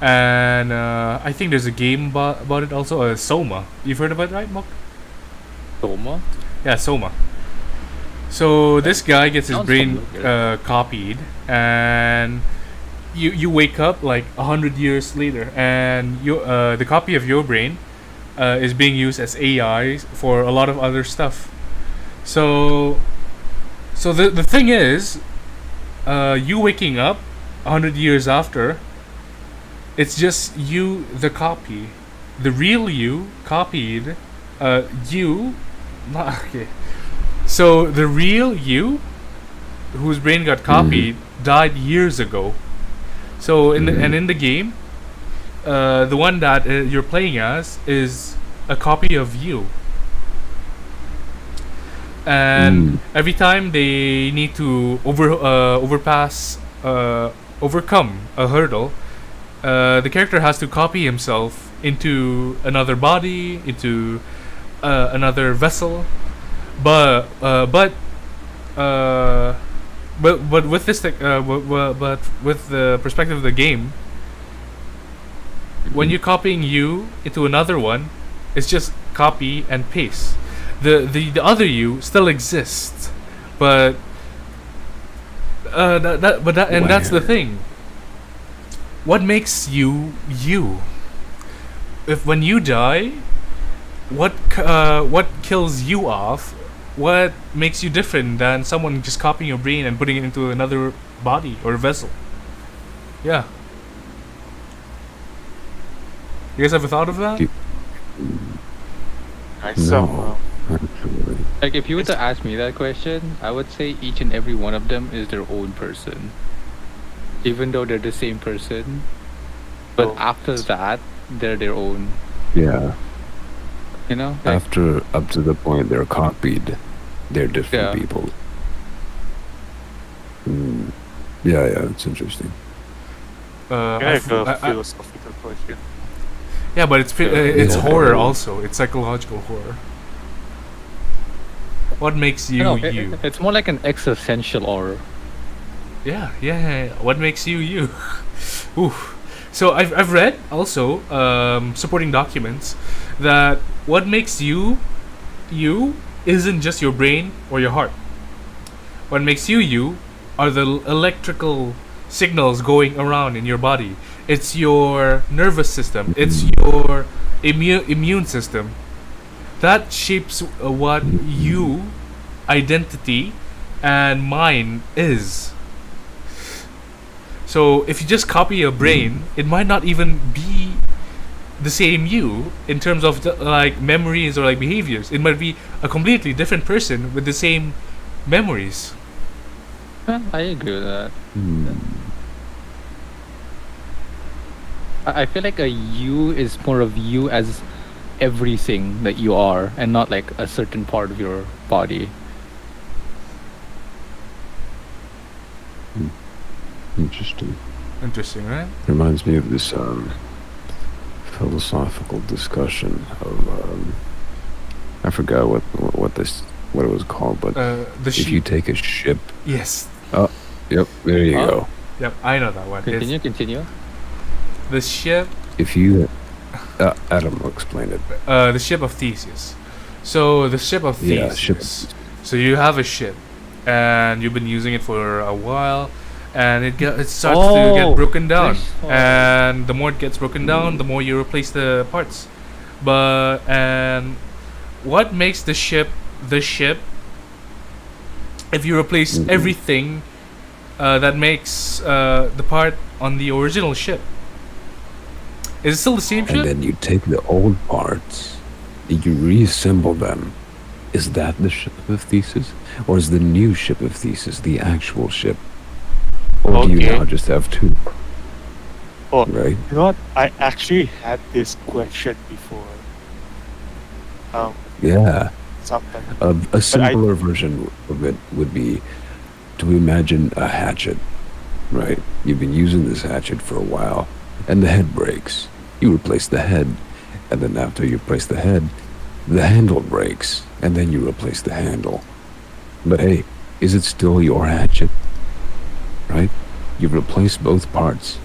and I think there's a game about it also. Soma. You've heard about it, right, Mok? Soma? Yeah, Soma. So this guy gets his Sounds brain familiar. copied, and you wake up like 100 years later, and the copy of your brain is being used as AI for a lot of other stuff. So the thing is, you waking up 100 years after, it's just you, the copy, the real you copied, you, not okay. So the real you, whose brain got copied, died years ago. So in the game, the one that you're playing as is a copy of you. And every time they need to overcome a hurdle, the character has to copy himself into another body, into another vessel. But with this but with the perspective of the game, when you're copying you into another one, it's just copy and paste. The other you still exists, but that's the thing. What makes you you? If when you die, what kills you off? What makes you different than someone just copying your brain and putting it into another body or vessel? Yeah. You guys ever thought of that? Nice. No. Actually. Like, if you were to ask me that question, I would say each and every one of them is their own person. Even though they're the same person. But Oh. after that, they're their own. Yeah. You know? Like, After up to the point they're copied, they're different Yeah. people. Yeah, it's interesting. Can I have a philosophical question? Yeah, but it's Yeah. horror also. It's psychological horror. What makes you no, you? it's more like an existential horror. Yeah. What makes you you? Oof. So I've read also supporting documents that what makes you you isn't just your brain or your heart. What makes you you are the electrical signals going around in your body. It's your nervous system. It's your immune system. That shapes what you, identity, and mind is. So if you just copy a brain, it might not even be the same you in terms of like memories or like behaviors. It might be a completely different person with the same memories. I agree with that. Hmm. I feel like a you is more of you as everything that you are, and not like a certain part of your body. Interesting. Interesting, right? Reminds me of this philosophical discussion of I forgot what it was called, but The if you sheep. take a ship, Yes. yep, there you Oh. go. Yep, I know that one. Continue. The ship. If you, Adam will explain it. The ship of Theseus. So the ship of Yeah, Theseus. ship. So you have a ship, and you've been using it for a while, and it starts to get broken down. And the more it gets broken down, the more you replace the parts. And what makes the ship the ship? If you replace everything that makes the part on the original ship, is it still the same And ship? then you take the old parts, you reassemble them. Is that the ship of Theseus? Or is the new ship of Theseus the actual ship? Or do you Okay. now just have two? Oh, Right? you know what? I actually had this question before. Yeah. Sometime. A simpler version of it would be to imagine a hatchet, right? You've been using this hatchet for a while, and the head breaks. You replace the head, and then after you replace the head, the handle breaks, and then you replace the handle. But hey, is it still your hatchet? Right? You've replaced both parts,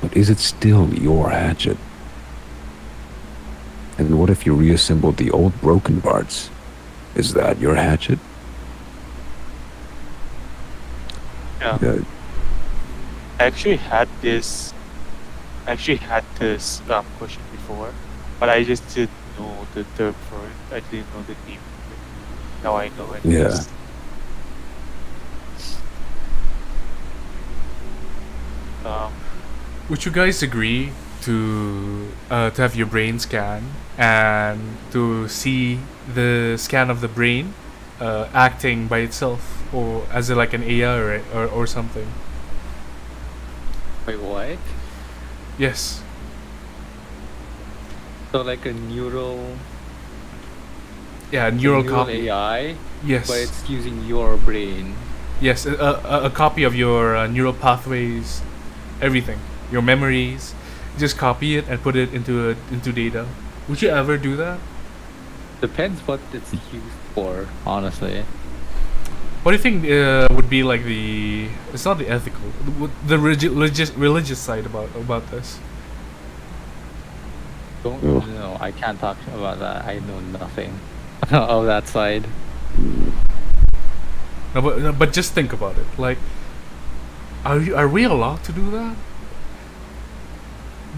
but is it still your hatchet? And what if you reassembled the old broken parts? Is that your hatchet? Yeah. I actually had this question before, but I just didn't know the term for it. I didn't know the name of it. Now I know it. Yeah. Would you guys agree to have your brain scan and to see the scan of the brain acting by itself, or as like an AI or something? Wait, what? Yes. So like a neural Neural copy. AI, Yes. but it's using your brain. Yes, a copy of your neural pathways, everything, your memories. Just copy it and put it into data. Would you ever do that? Depends what it's used for, honestly. What do you think would be like the? It's not the ethical, the religious side about this. Don't Ugh. know. I can't talk about that. I know nothing of that side. No, but just think about it. Like, are we allowed to do that?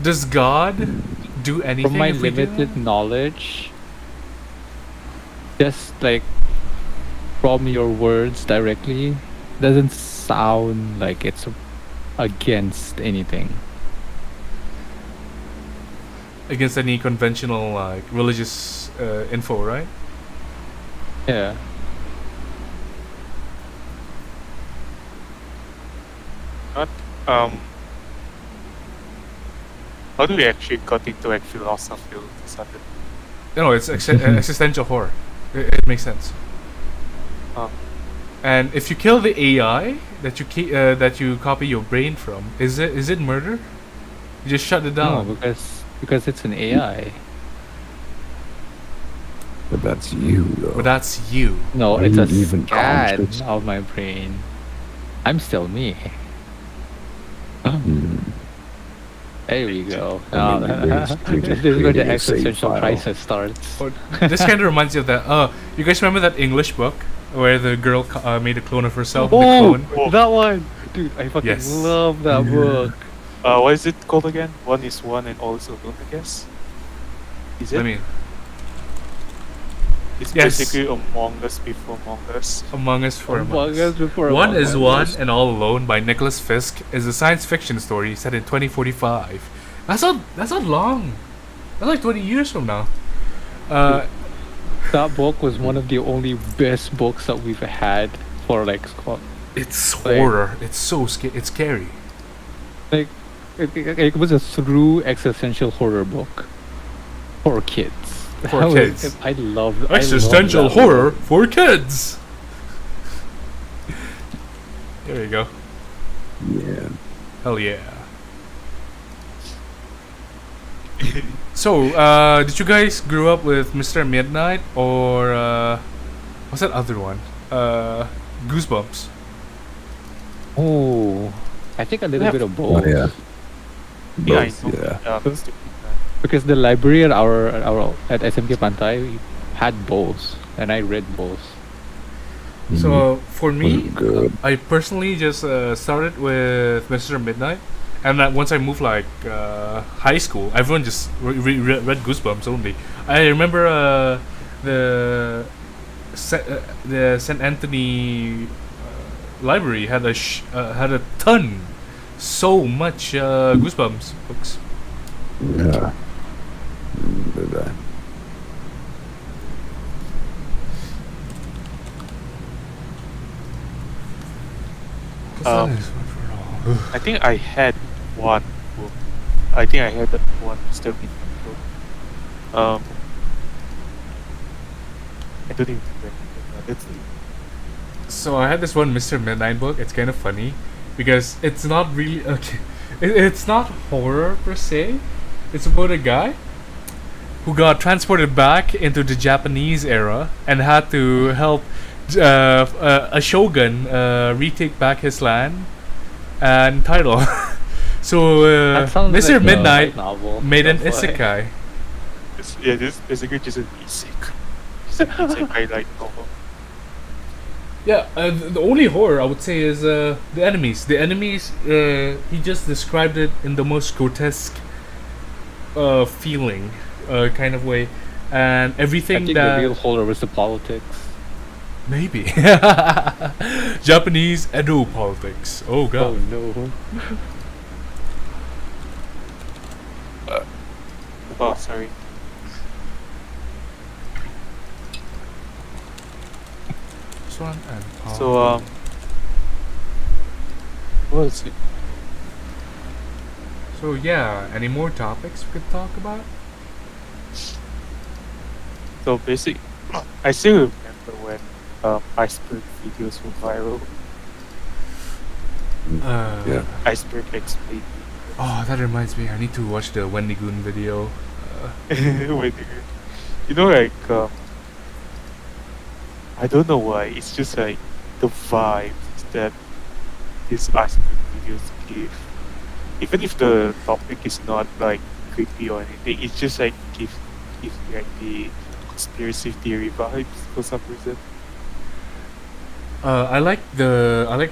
Does God do anything? From my if we do limited that? knowledge, just like from your words directly, doesn't sound like it's against anything. Against any conventional like religious info, right? Yeah. How do we actually got into like philosophy all of a sudden? It's existential horror. It makes sense. Oh. And if you kill the AI that you copy your brain from, is it murder? You just shut it down. No, because it's an AI. But that's you, though. But that's you. No, Are it's you a even scan conscious? of my brain. I'm still me. Hmm. There we go. I mean, you're basically This just is where the creating a save existential file. crisis starts. Or, this kind of reminds you of that. You guys remember that English book where the girl made a clone of herself? The clone. That one! Dude, I fucking Yes. love that book. What is it called again? One is one and all is alone, I guess. Is it? Let me. It's Yes. basically Among Us before Among Us. Among Us for Among Us before One Among is Us. One and All Alone by Nicholas Fisk is a science fiction story set in 2045. That's not long. That's like 20 years from now. That book was one of the only best books that we've had for like It's Like- horror. It's so it's scary. like it was a true existential horror book for kids. For That was- kids. I love Existential horror for kids. There you go. Yeah. Hell yeah. So, did you guys grow up with Mr. Midnight or what's that other one? Goosebumps. Oh, I think a little Yeah. bit of Oh, both. yeah. Yeah, I Both, know. yeah. Mr. Midnight. Because the library at our at SMK Pantai had both, and I read both. So, for Was me, it good? I personally just started with Mr. Midnight, and that once I moved like high school, everyone just read Goosebumps only. I remember the Saint Anthony library had a ton, so much Goosebumps books. Yeah. Remember that. I think I had one book. I think I had that one Mr. Midnight book. I don't even remember. That's So I had this one Mr. Midnight book. It's kind of funny because it's not really okay. It's not horror per se. It's about a guy who got transported back into the Japanese era and had to help a shogun retake back his land and title. So That sounds Mr. like a Midnight light novel. made an That's why. isekai. yeah, this is basically just an isekai. It's an isekai like novel. Yeah, the only horror I would say is the enemies. The enemies, he just described it in the most grotesque feeling kind of way. And I everything think that... the real horror was the politics. Maybe. Japanese Edo politics. Oh Oh god. no. Oh, sorry. Swan and So, what is it? So yeah, any more topics we could talk about? So basic, I still remember when iceberg videos were viral. Yeah. Iceberg explain. Oh, that reminds me. I need to watch the Wendy Goon video. When you know, like I don't know why. It's just like the vibes that these iceberg videos give. Even if the topic is not like creepy or anything, it's just like gives like the conspiracy theory vibes for some reason. I like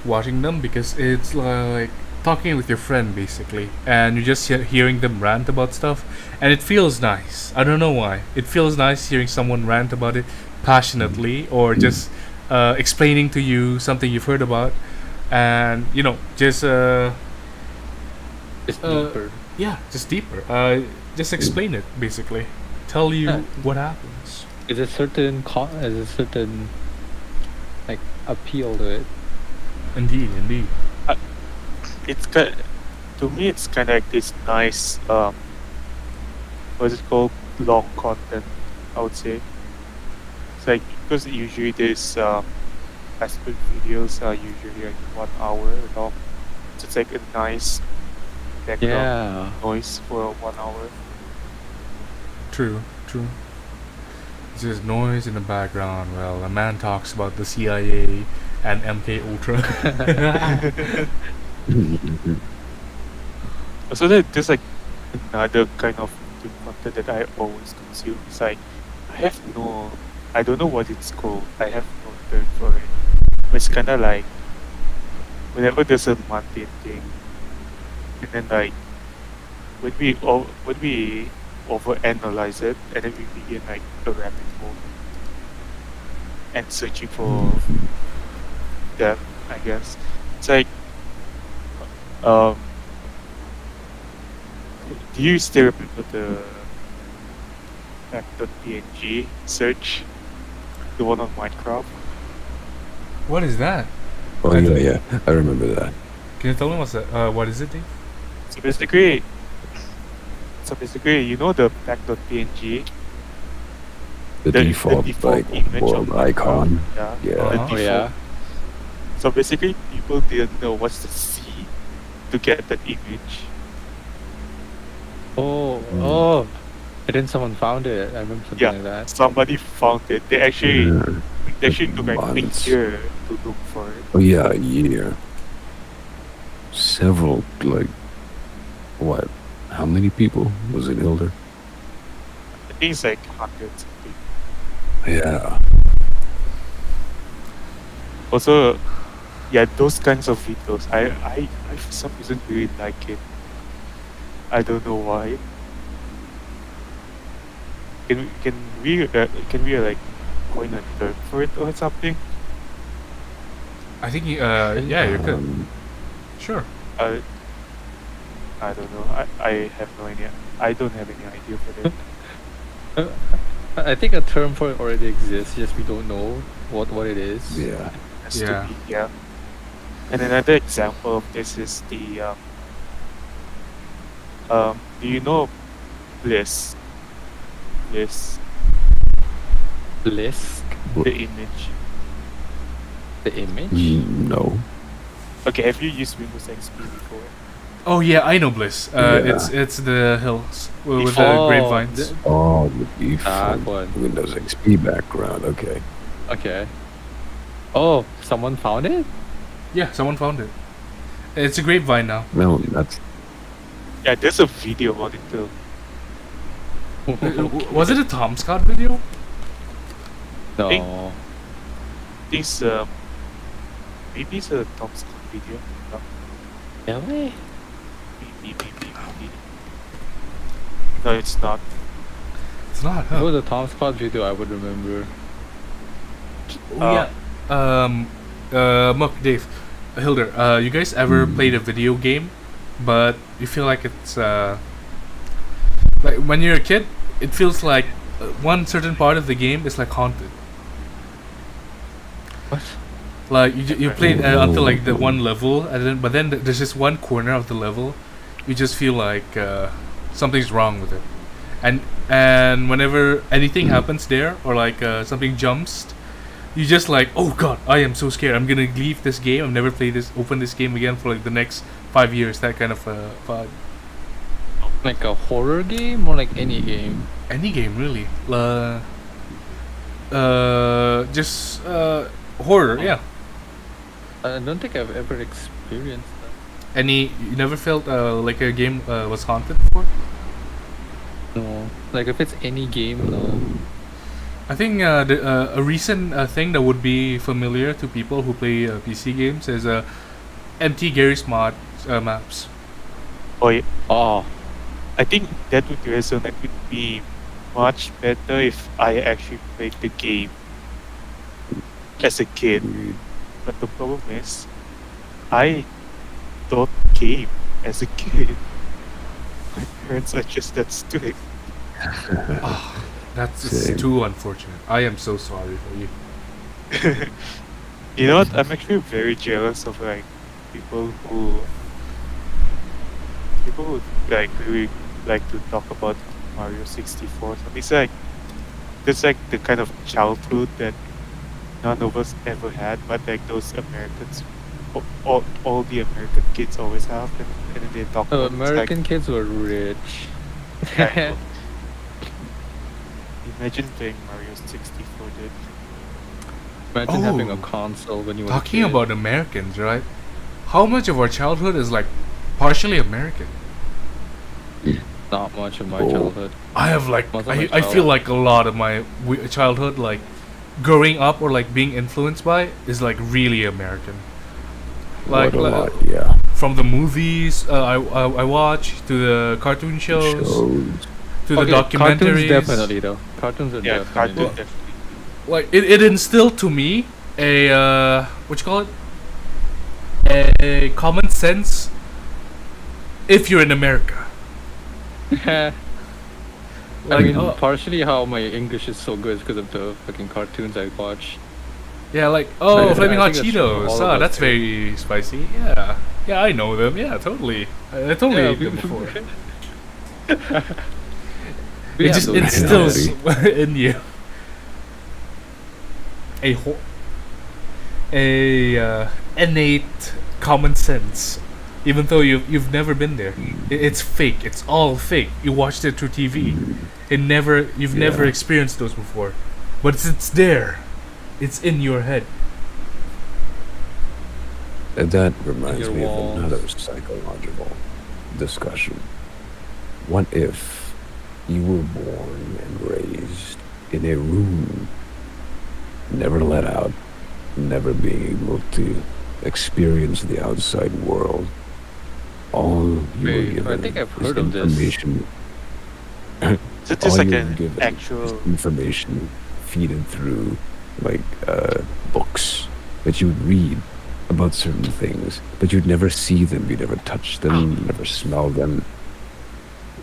watching them because it's like talking with your friend basically, and you're just hearing them rant about stuff, and it feels nice. I don't know why. It feels nice hearing someone rant about it passionately, or just explaining to you something you've heard about, and just It's Uh, deeper. yeah, just deeper. Just explain it basically. Tell you what happens. Is a certain like appeal to it. Indeed, indeed. It's kind to me it's kind of like this nice what's it called, long content, I would say. It's like because usually these aspect videos are usually like 1 hour long, so it's like a nice background Yeah. noise for 1 hour. True, true. There's noise in the background. Well, a man talks about the CIA and MK Ultra. So there's like another kind of YouTube content that I always consume. It's like I don't know what it's called. I have no term for it. But it's kind of like whenever there's a mundane thing, and then like when we overanalyze it, and then we begin like a rabbit hole. and searching for them, I guess. It's like, um, do you still remember the fact.png search? The one on Minecraft? What is that? Oh yeah, I remember that. Can you tell me what's that? What is it, Dave? So basically, you know the fact.png? The default like image world of icon. Yeah. Yeah. the Uh-huh. Oh default. yeah. So basically, people didn't know what's the C to get that image. Oh. And then someone found it. I remember something Yeah, like that. somebody found it. They actually took like a Months. year to look for it. Oh yeah, a year. Several, like, what? How many people was it, Hilder? I think it's like hundreds. Yeah. Also, yeah, those kinds of videos, I for some reason really like it. I don't know why. Can we like coin a term for it or something? I think yeah, you could. Um, Sure. I don't know. I have no idea. I don't have any idea for that. I think a term for it already exists, just we don't know what it is. yeah. Has Yeah. to be, yeah. And another example of this is the do you know Bliss? Bliss, Blisk, the image. the image. No. Okay, have you used Windows XP before? Oh yeah, I know Bliss. Yeah. It's the hills with the Oh, grapevines. Oh, the That default one. Windows XP background. Okay. Okay. Oh, someone found it? Yeah, someone found it. It's a grapevine now. No, that's Yeah, there's a video on it too. Was it a Tom Scott video? No. I think it's maybe it's a Tom Scott video. No, Really? maybe. No, it's not. It's not. If it Huh? was a Tom Scott video, I would remember. Oh, yeah. Mook, Dave, Hilder, you guys ever played a video game, but you feel like it's like when you're a kid, it feels like one certain part of the game is like haunted. What? Like you played until like the one level, and then there's just one corner of the level, you just feel like something's wrong with it, and whenever anything happens there or like something jumps, you just like, oh god, I am so scared. I'm gonna leave this game. I've never open this game again for like the next 5 years. That kind of vibe. Like a horror game or like any game? Any game really. Just horror. Yeah. I don't think I've ever experienced that. You never felt like a game was haunted before? No. Like if it's any game, no. I think a recent thing that would be familiar to people who play PC games is empty Garry's Mod maps. Oh, yeah. Oh. I think that would resonate with me much better if I actually played the game as a kid. But the problem is, I don't game as a kid. My parents are just that strict. That's Same. too unfortunate. I am so sorry for you. You know what? I'm actually very jealous of like people who like really like to talk about Mario 64. So it's like that's like the kind of childhood that none of us ever had, but like those Americans, all the American kids always have, and then they talk about American kids were rich. I know. Imagine playing Mario 64, dude. Imagine having a Oh. console when you were Talking a kid. about Americans, right? How much of our childhood is like partially American? Not much of my Oh. childhood. I have like Most of my I feel like a lot of my childhood, like growing up or like being influenced by, is like really American. Like, what a like lot, yeah. from the movies I watch to the cartoon shows Shows. to the Cartoons documentaries. definitely though. Cartoons are Yeah, definitely. cartoon definitely. like it instilled to me a what you call it, a common sense if you're in America. I Like, mean, oh, partially how my English is so good is because of the fucking cartoons I watch. yeah, like, oh, I flaming hot think that's true for Cheetos. all of us That's too. very spicy. Yeah, yeah, I know them. Yeah, totally. I totally Yeah, ate them before. we It have just those instills things. in you a innate common sense, even though you've never been there. It's fake. It's all fake. You watched it through TV. You've never Yeah. experienced those before, but it's there. It's in your head. And that reminds Your me of walls. another psychological discussion. What if you were born and raised in a room, never let out, never being able to experience the outside world? All you were Wait, given I think I've is heard of this. information. So All just like you were an given is actual. information feeded through like books that you would read about certain things, but you'd never see them, you'd never touch them, never smell them.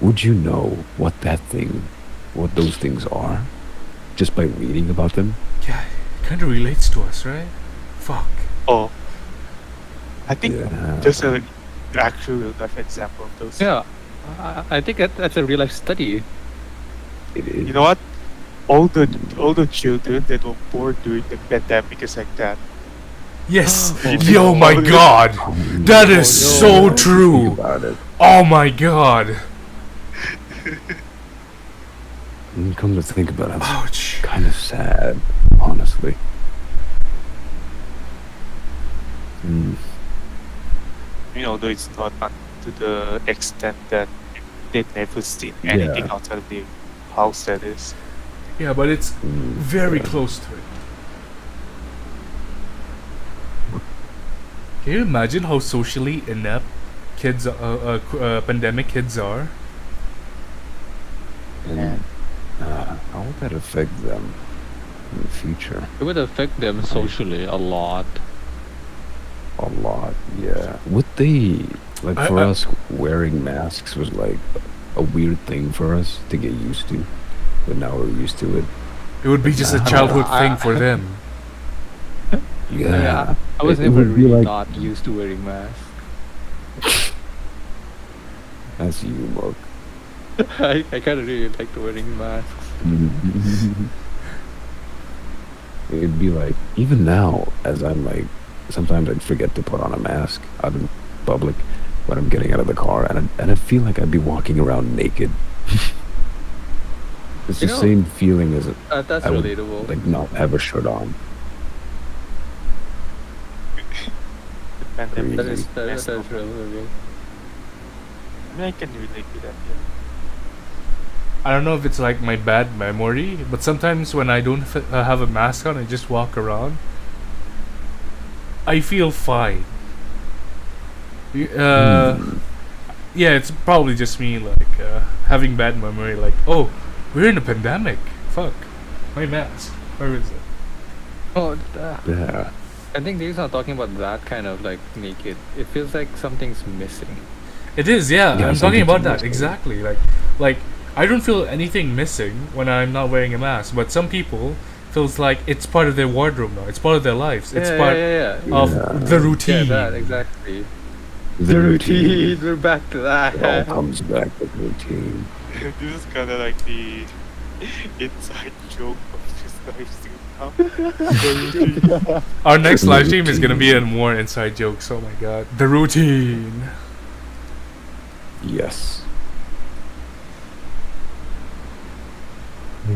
Would you know what those things are, just by reading about them? Yeah, it kind of relates to us, right? Fuck. Oh, I think Yeah. just an actual real life example of those. Yeah, I think that's a real life study. It is. You know what? All the children that were born during the pandemic is like that. Yes. Oh, Yo, my no. God. That is Oh, so no. Think true. about it. Oh my God. And come to think about it, it's Ouch. kind of sad, honestly. Mm. You know, though it's not to the extent that they've never seen anything Yeah. outside of the house. That is. Yeah, but it's very Yeah. close to it. Can you imagine how socially inept pandemic kids are? And how would that affect them in the future? It would affect them socially a lot. A lot, yeah. Would they, like I- for I- us, wearing masks was like a weird thing for us to get used to, but now we're used to it. It would be just a childhood thing for them. Yeah. I was It never would be really like- not used to wearing masks. That's you, Mark. I kind of really liked wearing masks. It'd be like, even now, as I'm like, sometimes I'd forget to put on a mask out in public when I'm getting out of the car, and I feel like I'd be walking around naked. It's the You know- same feeling as That's I would, relatable. like, not have a shirt on. The pandemic that is is messed up. relatable. I mean, I can relate to that. Yeah. I don't know if it's like my bad memory, but sometimes when I don't have a mask on, I just walk around. I feel fine. Yeah, it's probably just me, like having bad memory. Like, oh, we're in a pandemic. Fuck, my mask. Where is it? Oh, Yeah. I think Dave's not talking about that kind of like naked. It feels like something's missing. It is, yeah. Yeah, I'm talking something about to that miss, exactly. Like I don't feel anything missing when I'm not wearing a mask, but some people feels like it's part of their wardrobe now. It's part of their lives. It's part yeah. of Yeah. the routine. Yeah, that exactly. The routine. We're back to It all that. comes back to routine. This is kind of like the inside joke of this live stream now. Our next The live stream is gonna be routine. in more inside jokes. Oh my god, the routine. Yes. You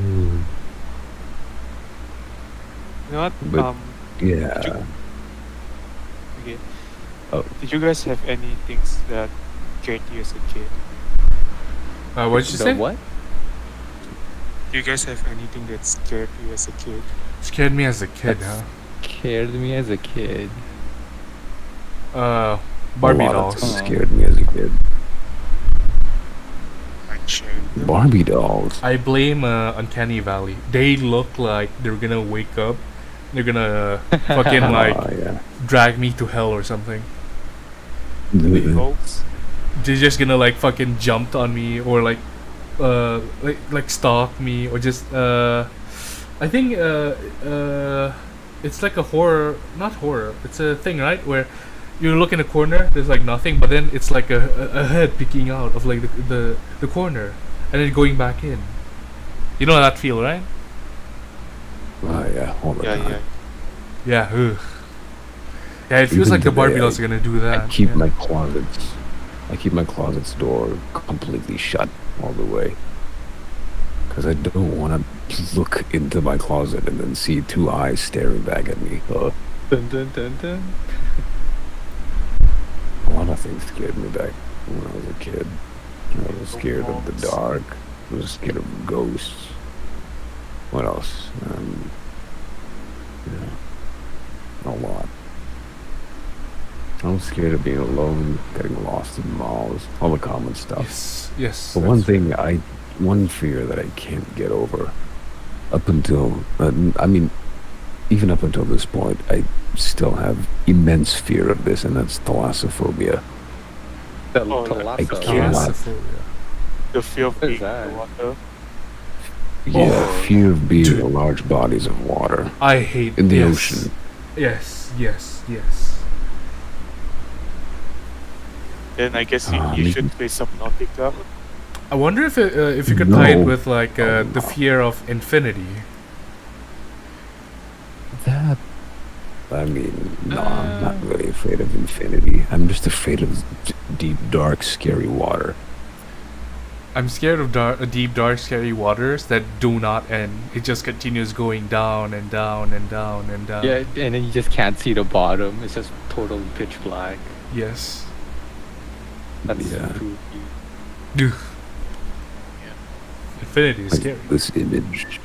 know what? But- Yeah. Okay. Oh. Did you guys have any things that scared you as a kid? What did you The say? what? Do you guys have anything that scared you as a kid? Scared me as a kid, That's- huh? Scared me as a kid. Barbie a lot dolls. Of things scared me as a kid. Like sharing Barbie dolls. I blame Uncanny Valley. They look like they're gonna wake up. They're gonna fucking like Yeah. drag me to hell or something. The holes. They're just gonna like fucking jump on me or like stalk me or just I think it's like a horror, not horror. It's a thing, right? Where you look in a corner, there's like nothing, but then it's like a head peeking out of like the corner and then going back in. You know that feel, right? Oh yeah. All the Yeah, time. yeah. Yeah. Ugh. Yeah, it feels Even like the Barbie today, dolls are gonna do that. I keep yeah. my closets. I keep my closet's door completely shut all the way. Because I don't want to look into my closet and then see two eyes staring back at me. Dun, dun, dun, dun. A lot of things scared me back when I was a kid. I was scared of the dark. I was scared of ghosts. What else? A lot. I was scared of being alone, getting lost in malls, all the common stuff. Yes. Yes. But one fear that I can't get over, up until, even up until this point, I still have immense fear of this, and that's thalassophobia. I cannot. The fear of What is being in that? the water. Yeah, fear of being Dude. in large bodies of water I hate in the yes. ocean. Yes. Yes. Yes. Then I guess Ah, you maybe- should play some Nautica. I wonder if you could tie it No. with like the no. fear of infinity. That. No, I'm not really afraid of infinity. I'm just afraid of deep, dark, scary water. I'm scared of deep, dark, scary waters that do not end. It just continues going down and down and down and down. Yeah, and then you just can't see the bottom. It's just total pitch black. Yes. That's Yeah. spooky. Ugh. Infinity is Like scary. this image.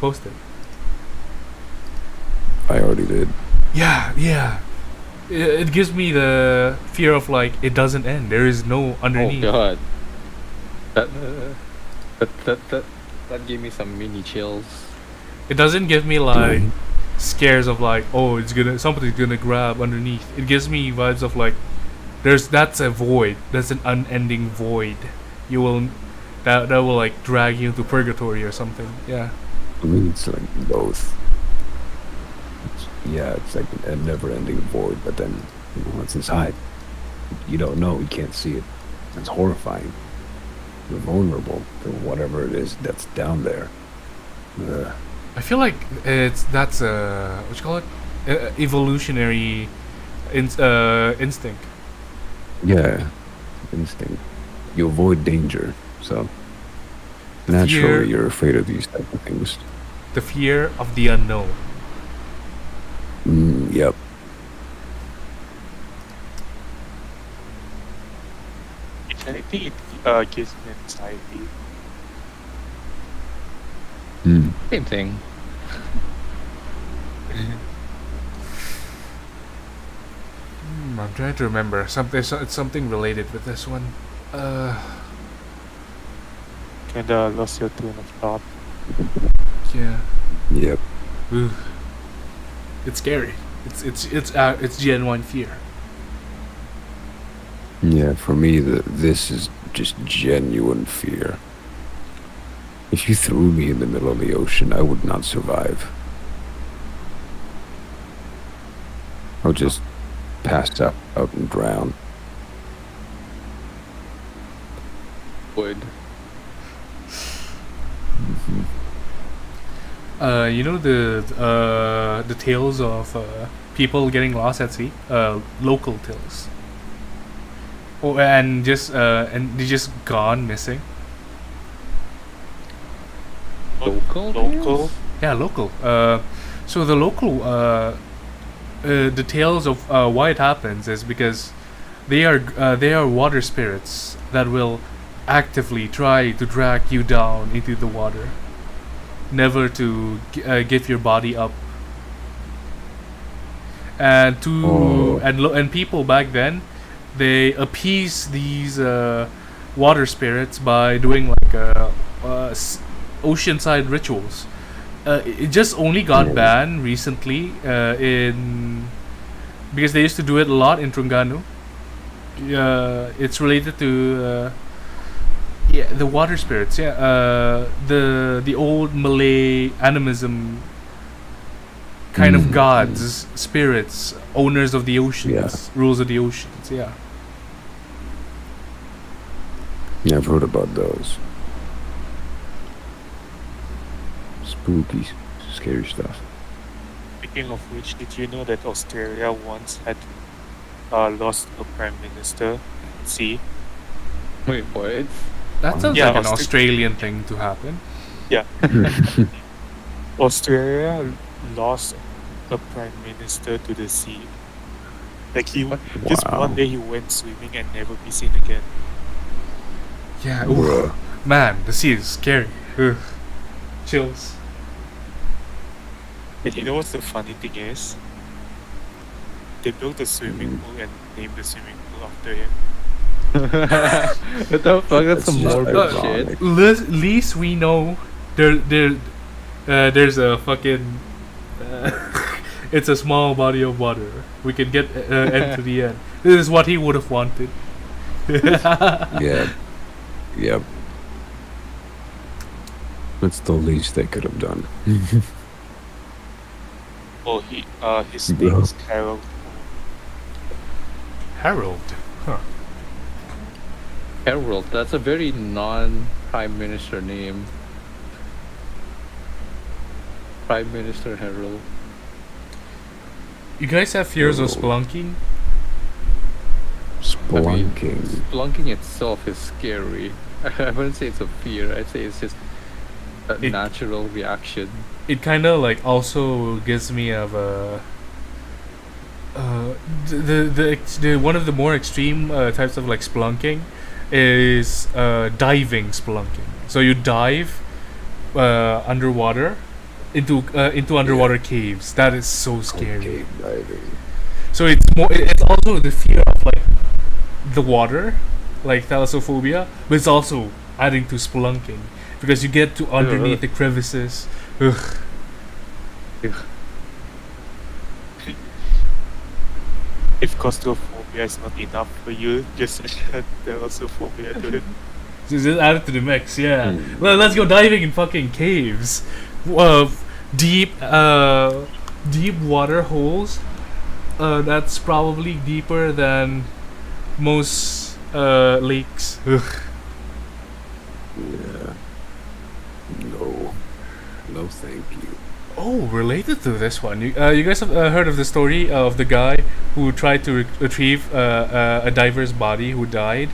Post it. I already did. Yeah, yeah. It gives me the fear of like it doesn't end. There is no underneath. Oh god. That gave me some mini chills. It doesn't give me like scares of like, oh, somebody's gonna grab underneath. It gives me vibes of like that's a void. That's an unending void. That will like drag you into purgatory or something. Yeah. I mean, it's like both. It's like a never-ending void, but then it's inside. You don't know. You can't see it. It's horrifying. You're vulnerable to whatever it is that's down there. I feel like that's what you call it? Evolutionary instinct. Yeah, instinct. You avoid danger, so naturally Fear. you're afraid of these type of things. The fear of the unknown. Yep. I think it gives me anxiety. Same thing. I'm trying to remember. It's something related with this one. Kinda lost your train of thought. Yeah. Yep. Ooh. It's scary. It's genuine fear. Yeah, for me, this is just genuine fear. If you threw me in the middle of the ocean, I would not survive. I would just pass out and drown. Would. You know the tales of people getting lost at sea. Local tales. Oh, and they just gone missing. Local? Local. Yeah, local. So the local the tales of why it happens is because they are water spirits that will actively try to drag you down into the water, never to get your body up. And and people back then, they appease these water spirits by doing like oceanside rituals. It just only got banned recently in because they used to do it a lot in Terengganu. It's related to yeah, the water spirits. Yeah, the old Malay animism kind of gods, spirits, owners of the oceans, rules of the oceans. Yeah. Yeah, I've heard about those. Spooky, scary stuff. Speaking of which, did you know that Australia once had lost a prime minister at sea? Wait, what? That sounds Yeah, like an Australian thing to happen. Yeah. Australia lost a prime minister to the sea. Like just Wow. one day he went swimming and never be seen again. Yeah. Bruh. Man, the sea is scary. Ugh. Chills. And you know what's the funny thing is? They built a swimming pool and named the swimming pool after him. What the fuck? That's some just morbid ironic. shit. Least we know there's a fucking it's a small body of water. We can get end to the end. This is what he would have wanted. Yeah. Yep. That's the least they could have done. Oh, his name is Harold. Harold. Huh. Harold, that's a very non-prime minister name. Prime Minister Harold. You guys have fears of Harold. spelunking? Spelunking. Splunking itself is scary. I wouldn't say it's a fear. I'd say it's just a It- natural reaction. It kind of like also gives me of a the one of the more extreme types of like spelunking is diving spelunking. So you dive underwater into underwater caves. That is so scary. Cave diving. So it's also the fear of like the water, like Tholosophobia, but it's also adding to spelunking because you get to underneath the crevices. Ugh. If claustrophobia is not enough for you, just add thalassophobia to it. Just add it to the mix, yeah. Hmm. Well, let's go diving in fucking caves, deep water holes. That's probably deeper than most lakes. Ugh. Yeah. No. No, thank you. Oh, related to this one, you guys have heard of the story of the guy who tried to retrieve a diver's body who died,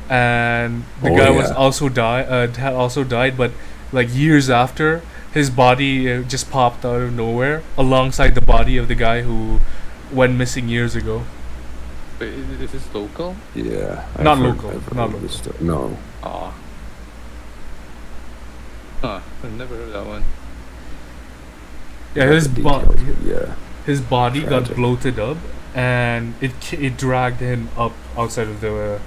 and the Oh, guy was yeah. also had also died, but like years after, his body just popped out of nowhere alongside the body of the guy who went missing years ago. Wait, is this local? Yeah. Not I've local, I've not heard this local. sto- No. Ah. Huh, I've never heard that one. Yeah, Got his the body. details, but yeah. His body got Tragic. bloated up, and it dragged him up outside of the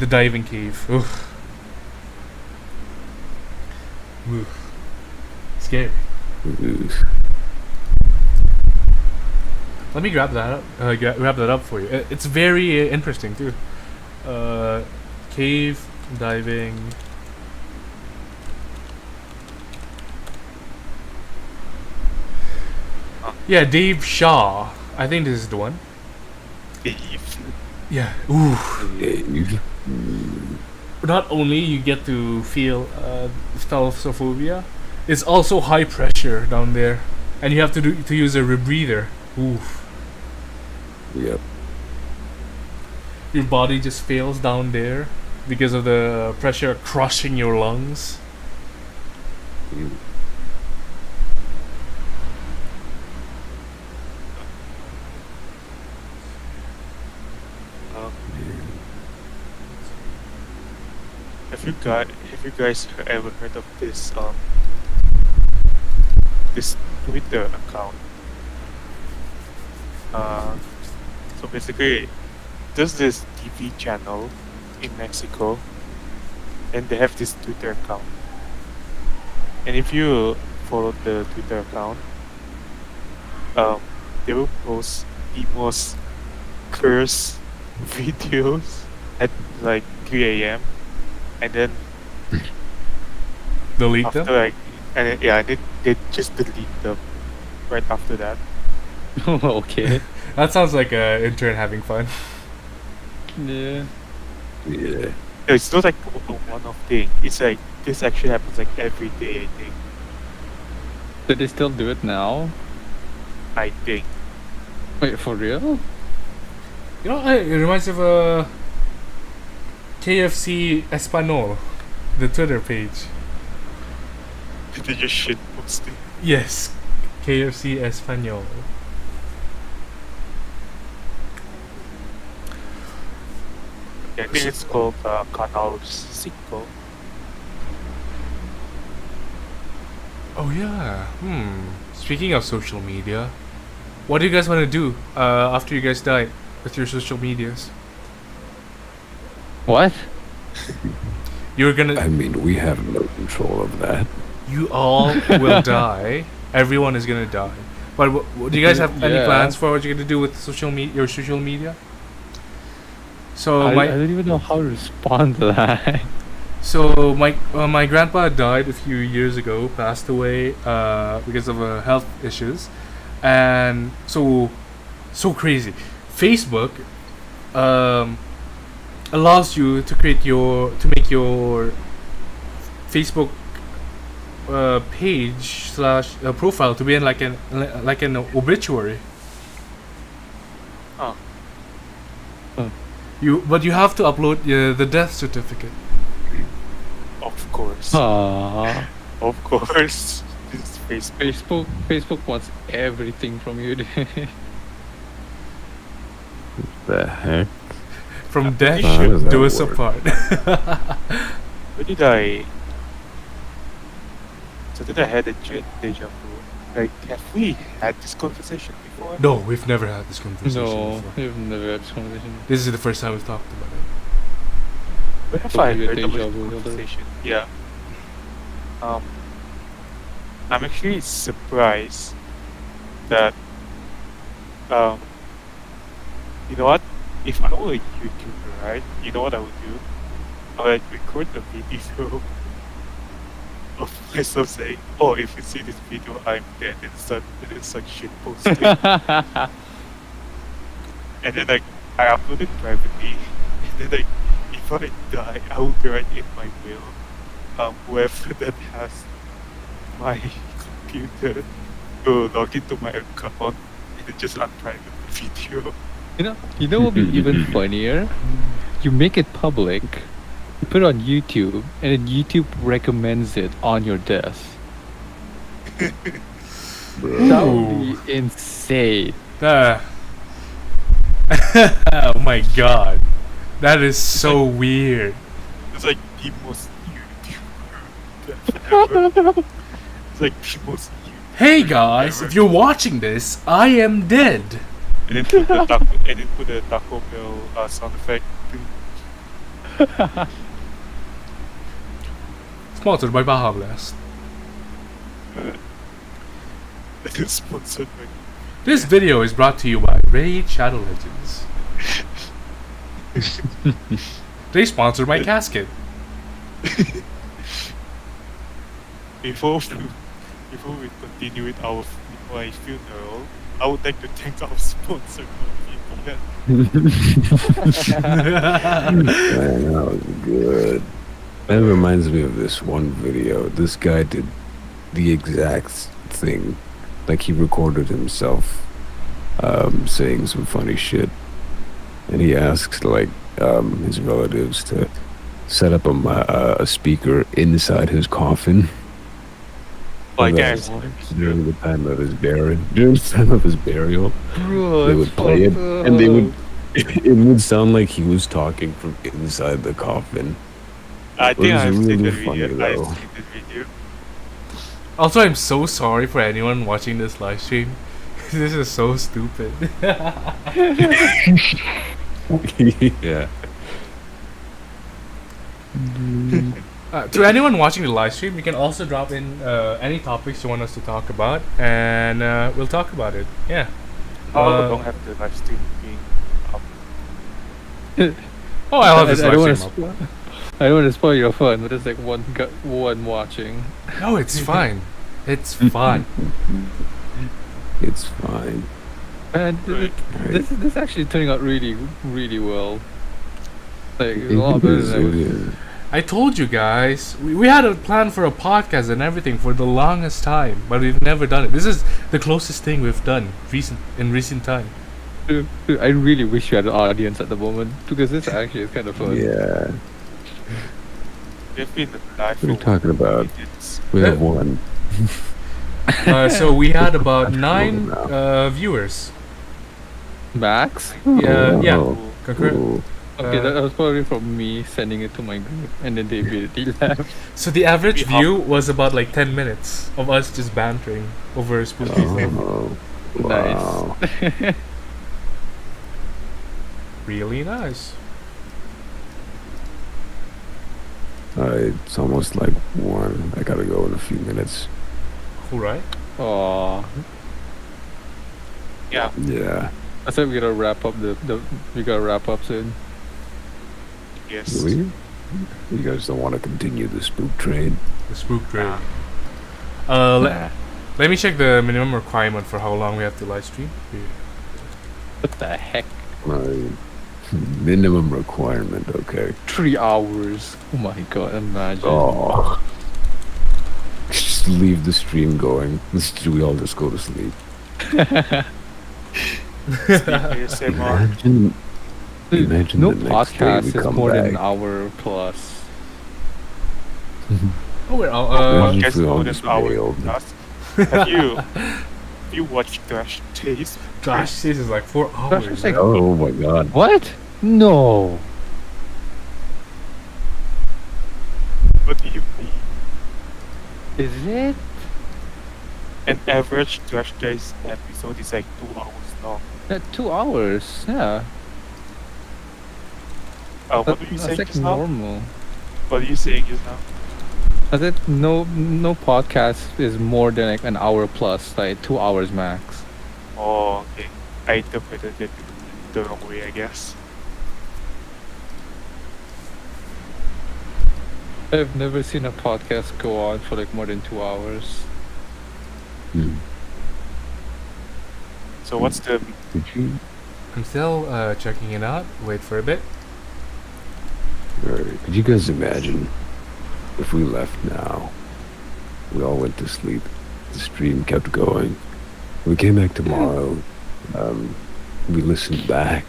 diving cave. Ugh. Ugh. Scary. Oof. Let me grab that up. Grab that up for you. It's very interesting too. Cave diving. Yeah, Dave Shaw. I think this is the one. Dave. Yeah. Ooh. Dave. Not only you get to feel Tholosophobia, it's also high pressure down there, and you have to use a rebreather. Oof. Yep. Your body just fails down there because of the pressure crushing your lungs. You- Um, have you guys ever heard of this this Twitter account? So basically, there's this TV channel in Mexico and they have this Twitter account. And if you follow the Twitter account, they will post the most cursed videos at like 3 a.m. and then Delete after them. like and they just delete them right after that. Okay. That sounds like an intern having fun. Yeah. Yeah. No, it's not like a one-off thing. It's like this actually happens like every day. Do they still do it now? I think. Wait, for real? You know, it reminds me of KFC Espanol, the Twitter page. They just shit posting. Yes, KFC Espanol. Yeah, I think it's called Canal 5. Oh yeah. Speaking of social media, what do you guys want to do after you guys die with your social medias? What? You're gonna. I mean, we have no control of that. You all will die. Everyone is gonna die. But do you guys have any Yeah. plans for what you're gonna do with your social media? So I don't even know how to respond to that. So my grandpa died a few years ago, passed away because of health issues, and so crazy. Facebook allows you to make your Facebook page slash profile to be in like an obituary. Oh. But you have to upload the death certificate. Of course. Aww. Of course. This is Facebook. Facebook wants everything from you. The heck? From I'm death pretty How does that do us work? apart. When did I? So did I had a deja vu? Like, have we had this conversation before? No, we've never had this conversation No, before. we've never had this conversation. This is the first time we've talked about it. Where have Could I be a heard about deja this vu, conversation? Yeah. I'm actually surprised that you know what? If I were a YouTuber, right? You know what I would do? I would record a video of myself saying, "Oh, if you see this video, I'm dead," and start shit posting. And then I upload it privately. And then if I die, I will write in my will, whoever that has my computer to log into my account and then just unprivate the video. You know what would be even funnier? You make it public, you put it on YouTube, and then YouTube recommends it on your death. That would be insane. Oh my god. That is so weird. It's like the most YouTuber ever. It's like the most YouTuber. Hey guys, if you're watching this, I am dead. And then put the Taco Bell sound effect. Sponsored by Baja Blast. That is sponsored by. This video is brought to you by Raid Shadow Legends. They sponsored my casket. Before we continue with my funeral, I would like to thank our sponsor. Man, that was good. That reminds me of this one video. This guy did the exact thing. Like, he recorded himself saying some funny shit. And he asked, like, his relatives to set up a speaker inside his coffin. Oh, I That guess. during the time of his burial. During the time of his burial, Bro, they would play it, and they would. It would sound like he was talking from inside the coffin. I It think was I've seen really the funny, video. I've though. seen the video. Also, I'm so sorry for anyone watching this live stream. This is so stupid. Yeah. To anyone watching the live stream, you can also drop in any topics you want us to talk about, and we'll talk about it. Yeah. Oh, don't have the live stream being up. Oh, I'll have this I don't live want stream up. to. I don't want to spoil your fun, but there's like one watching. No, it's fine. It's fine. It's fine. And this is actually turning out really well. Like a lot better than I told you guys, we had a plan for a podcast and everything for the longest time, but we've never done it. This is the closest thing we've done in recent time. Dude, I really wish you had an audience at the moment because this actually is kind of fun. Yeah. We've been live What are you for talking about? minutes. We have one. So we had about 9 viewers. Max? Yeah, Oh, concur. cool. Okay, that was probably from me sending it to my group, and then they immediately left. So the average We view was about like 10 minutes of us just bantering over spooky stuff. Oh, Nice. wow. Really nice. It's almost like 1. I gotta go in a few minutes. Cool, right? Aww. Yeah. Yeah. I said we gotta wrap up we gotta wrap up soon. Yes. Really? You guys don't want to continue the spook train? The spook train. Nah. Let me check the minimum requirement for how long we have to live stream. What the heck? My minimum requirement, okay. 3 hours. Oh my god, imagine. Oh. Just leave the stream going. We all just go to sleep. ASMR. Imagine, Dude, imagine no the next day we podcast is come more than an back. hour plus. Oh, we're all, Imagine Podcast if we all more than just hour bailed. plus. Have you watched Trash Taste? gosh, this is like 4 Gosh, hours. it's like- man. Oh my god. What? No. What do you mean? Is it? An average Trash Taste episode is like 2 hours long. 2 hours, yeah. What That- were you that's saying like just now? normal. What are you saying just now? I said no podcast is more than like an hour plus, like 2 hours max. Oh, okay. I interpreted it the wrong way, I guess. I've never seen a podcast go on for like more than 2 hours. Hmm. So what's the Did you? I'm still checking it out. Wait for a bit. Alright. Could you guys imagine if we left now? We all went to sleep. The stream kept going. We came back tomorrow. We listened back.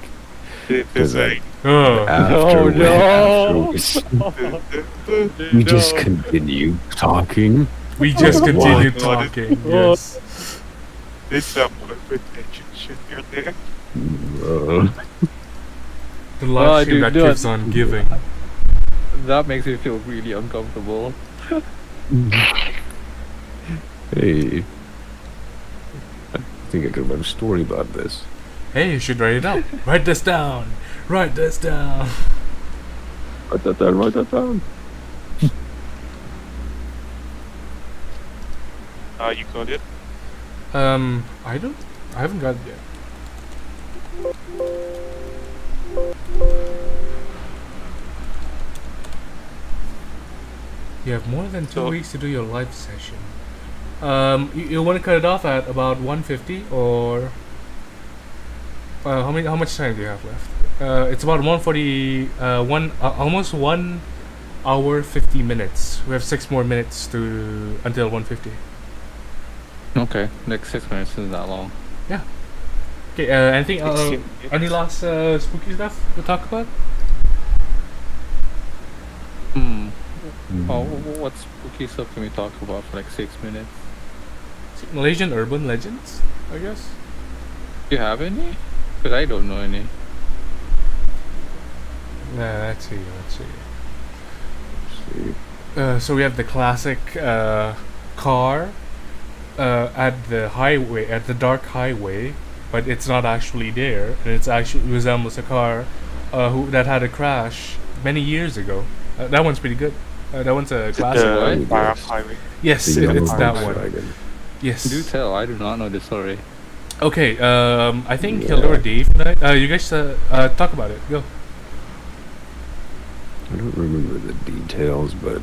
There's like Oh, After no. afterwards, we just continued talking. we just What? continued What? talking. Yes. there's some potential shit here there. Uh, The live stream dude, that no. keeps on giving. That makes me feel really uncomfortable. hey, I think I could write a story about this. Hey, you should write it out. Write this down. Write this down. Write that down. Write that down. You got it? I haven't got it yet. You have more than 2 So- weeks to do your live session. You want to cut it off at about 1:50 or how much time do you have left? It's about 1:40. Almost 1 hour 50 minutes. We have 6 more minutes to until 1:50. Okay, like 6 minutes isn't that long. Okay. Anything? 16 Any last spooky stuff to talk about? Hmm. Oh, what spooky stuff can we talk about for like 6 minutes? Malaysian urban legends, I guess. Do you have any? Because I don't know any. Let's see. See. So we have the classic car at the highway, at the dark highway, but it's not actually there, and it's actually resembles a car that had a crash many years ago. That one's pretty good. That one's a Is it classic. the What? Barak Highway? Yes, The yellow it's that one. Volkswagen. Yes. Do tell, I do not know this story. Okay. I think Yeah. Hilda or Dave. You guys talk about it. Go. I don't remember the details, but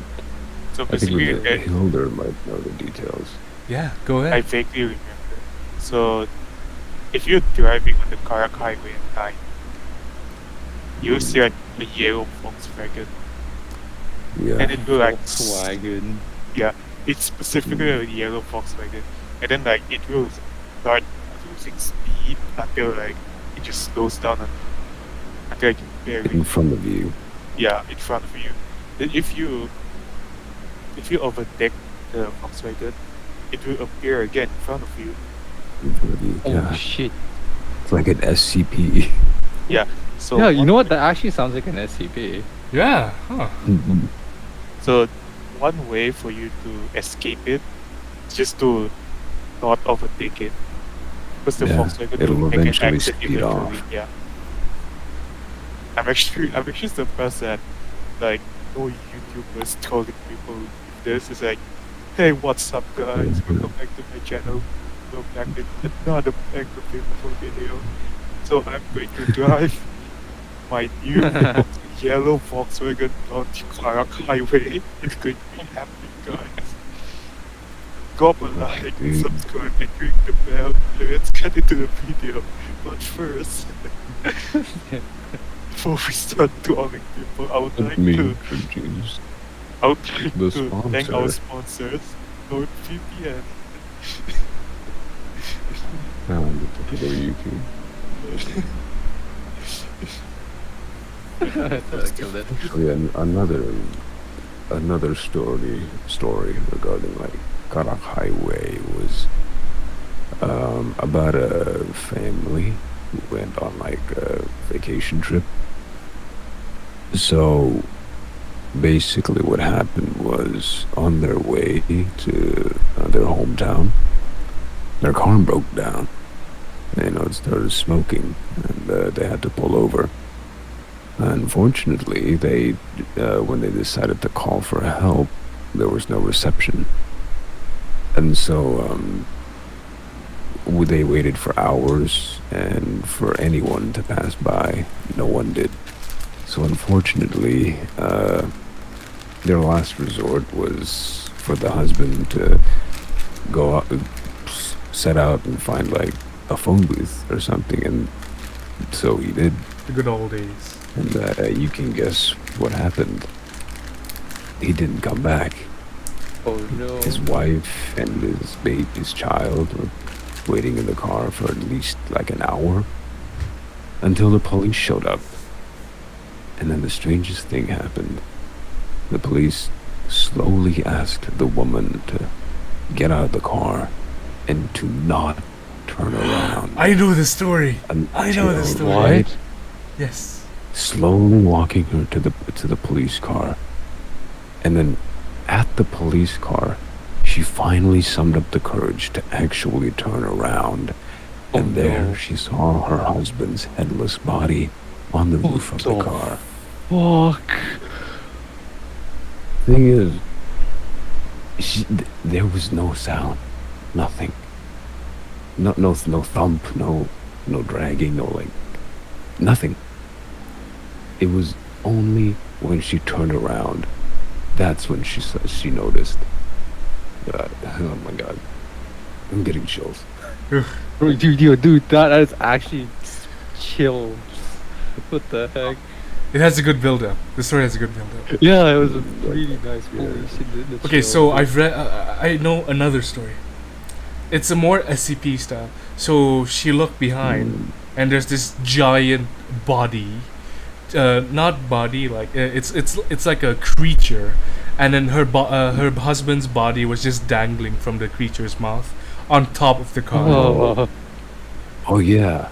So I think basically, Hilda might know the details. Yeah. Go I ahead. vaguely remember. So, if you're driving on the Karak Highway at night, you'll see like a yellow Volkswagen, Yeah. and it will like Volkswagen. it's specifically a yellow Volkswagen, and then like it will start losing speed until like it just slows down until like In very front of you. in front of you. Then if you overtake the Volkswagen, it will appear again in front of you. In front of you. Oh Yeah. shit. It's like an SCP. So Yeah, you one know what? way- That actually sounds like an SCP. Yeah. Huh. So one way for you to escape it is just to not overtake it. Because the Yeah, Volkswagen it'll will make an eventually exit speed eventually. off. Yeah. I'm actually surprised that like no YouTubers telling people this is like, hey, what's up guys? Welcome back to my channel. Welcome back with another Bank of Beautiful video. So I'm going to drive my new yellow Volkswagen on the Karak Highway. It's going to be happening, guys. Drop a like, dude. subscribe, and ring the bell. Let's get into the video. But first, before we start trolling people, I would like Let me to introduce thank the our sponsor. sponsors, NordVPN. the typical YouTube. Killed it. Actually, another story regarding like Karak Highway was about a family who went on like a vacation trip. So basically, what happened was on their way to their hometown, their car broke down. It started smoking, and they had to pull over. Unfortunately, they when they decided to call for help, there was no reception, and so they waited for hours, and for anyone to pass by, no one did. So unfortunately, their last resort was for the husband to go out, set out and find like a phone booth or something, and so he did. The good old days. And you can guess what happened. He didn't come back. Oh no. His wife and his child were waiting in the car for at least like an hour until the police showed up. And then the strangest thing happened. The police slowly asked the woman to get out of the car and to not turn around. I know the story. I know the until- story. What? Yes. Slowly walking her to the police car, and then at the police car, she finally summoned up the courage to actually turn around, Oh, and there no. she saw her husband's headless body on the roof of the the car. Fuck. Thing is, there was no sound, nothing, no thump, no dragging, no like nothing. It was only when she turned around, that's when she noticed. Oh my god, I'm getting chills. Bro, dude, that is actually chill. What the heck? It has a good build-up. The story has a good build-up. Yeah, it was a really nice. Holy shit, the Okay, chill, so dude. I've read. I know another story. It's a more SCP style. So she looked behind, and there's this giant body. Not body, like it's like a creature, and then her husband's body was just dangling from the creature's mouth on top of the car, Oh, Oh yeah,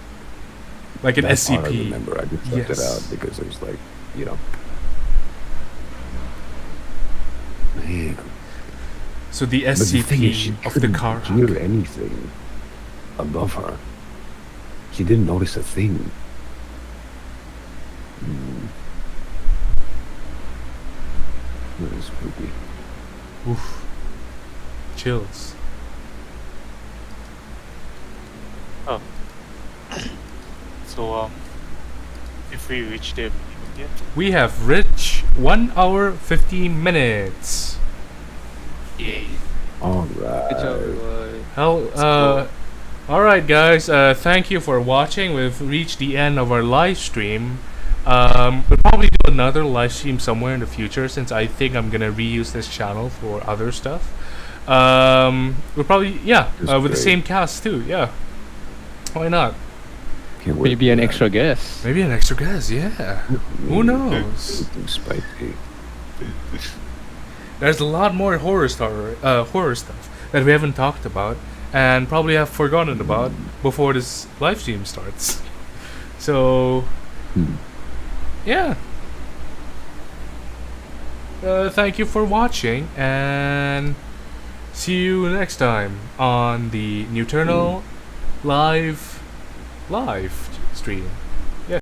like an that part I SCP. remember. I just left it Yes. out because it was like, man. So the But the thing is, she SCP of the couldn't car. hear anything above her. She didn't notice a thing. is spooky. Oof. Chills. So if we reach the minimum yet, We have reached 1 hour 15 minutes. yay. All Good right. job, everyone. Hell, alright guys, thank you for watching. We've reached the end of our live stream. We'll probably do another live stream somewhere in the future since I think I'm gonna reuse this channel for other stuff. We'll probably, That's with the great. same cast too, yeah. Why not? Can't wait Maybe for an that. extra guest. Maybe an extra guest, yeah. Who knows? Something spicy. There's a lot more horror stuff that we haven't talked about and probably have forgotten about before this live stream starts. So, Hmm. yeah. Thank you for watching and see you next time on the Neuternal live stream.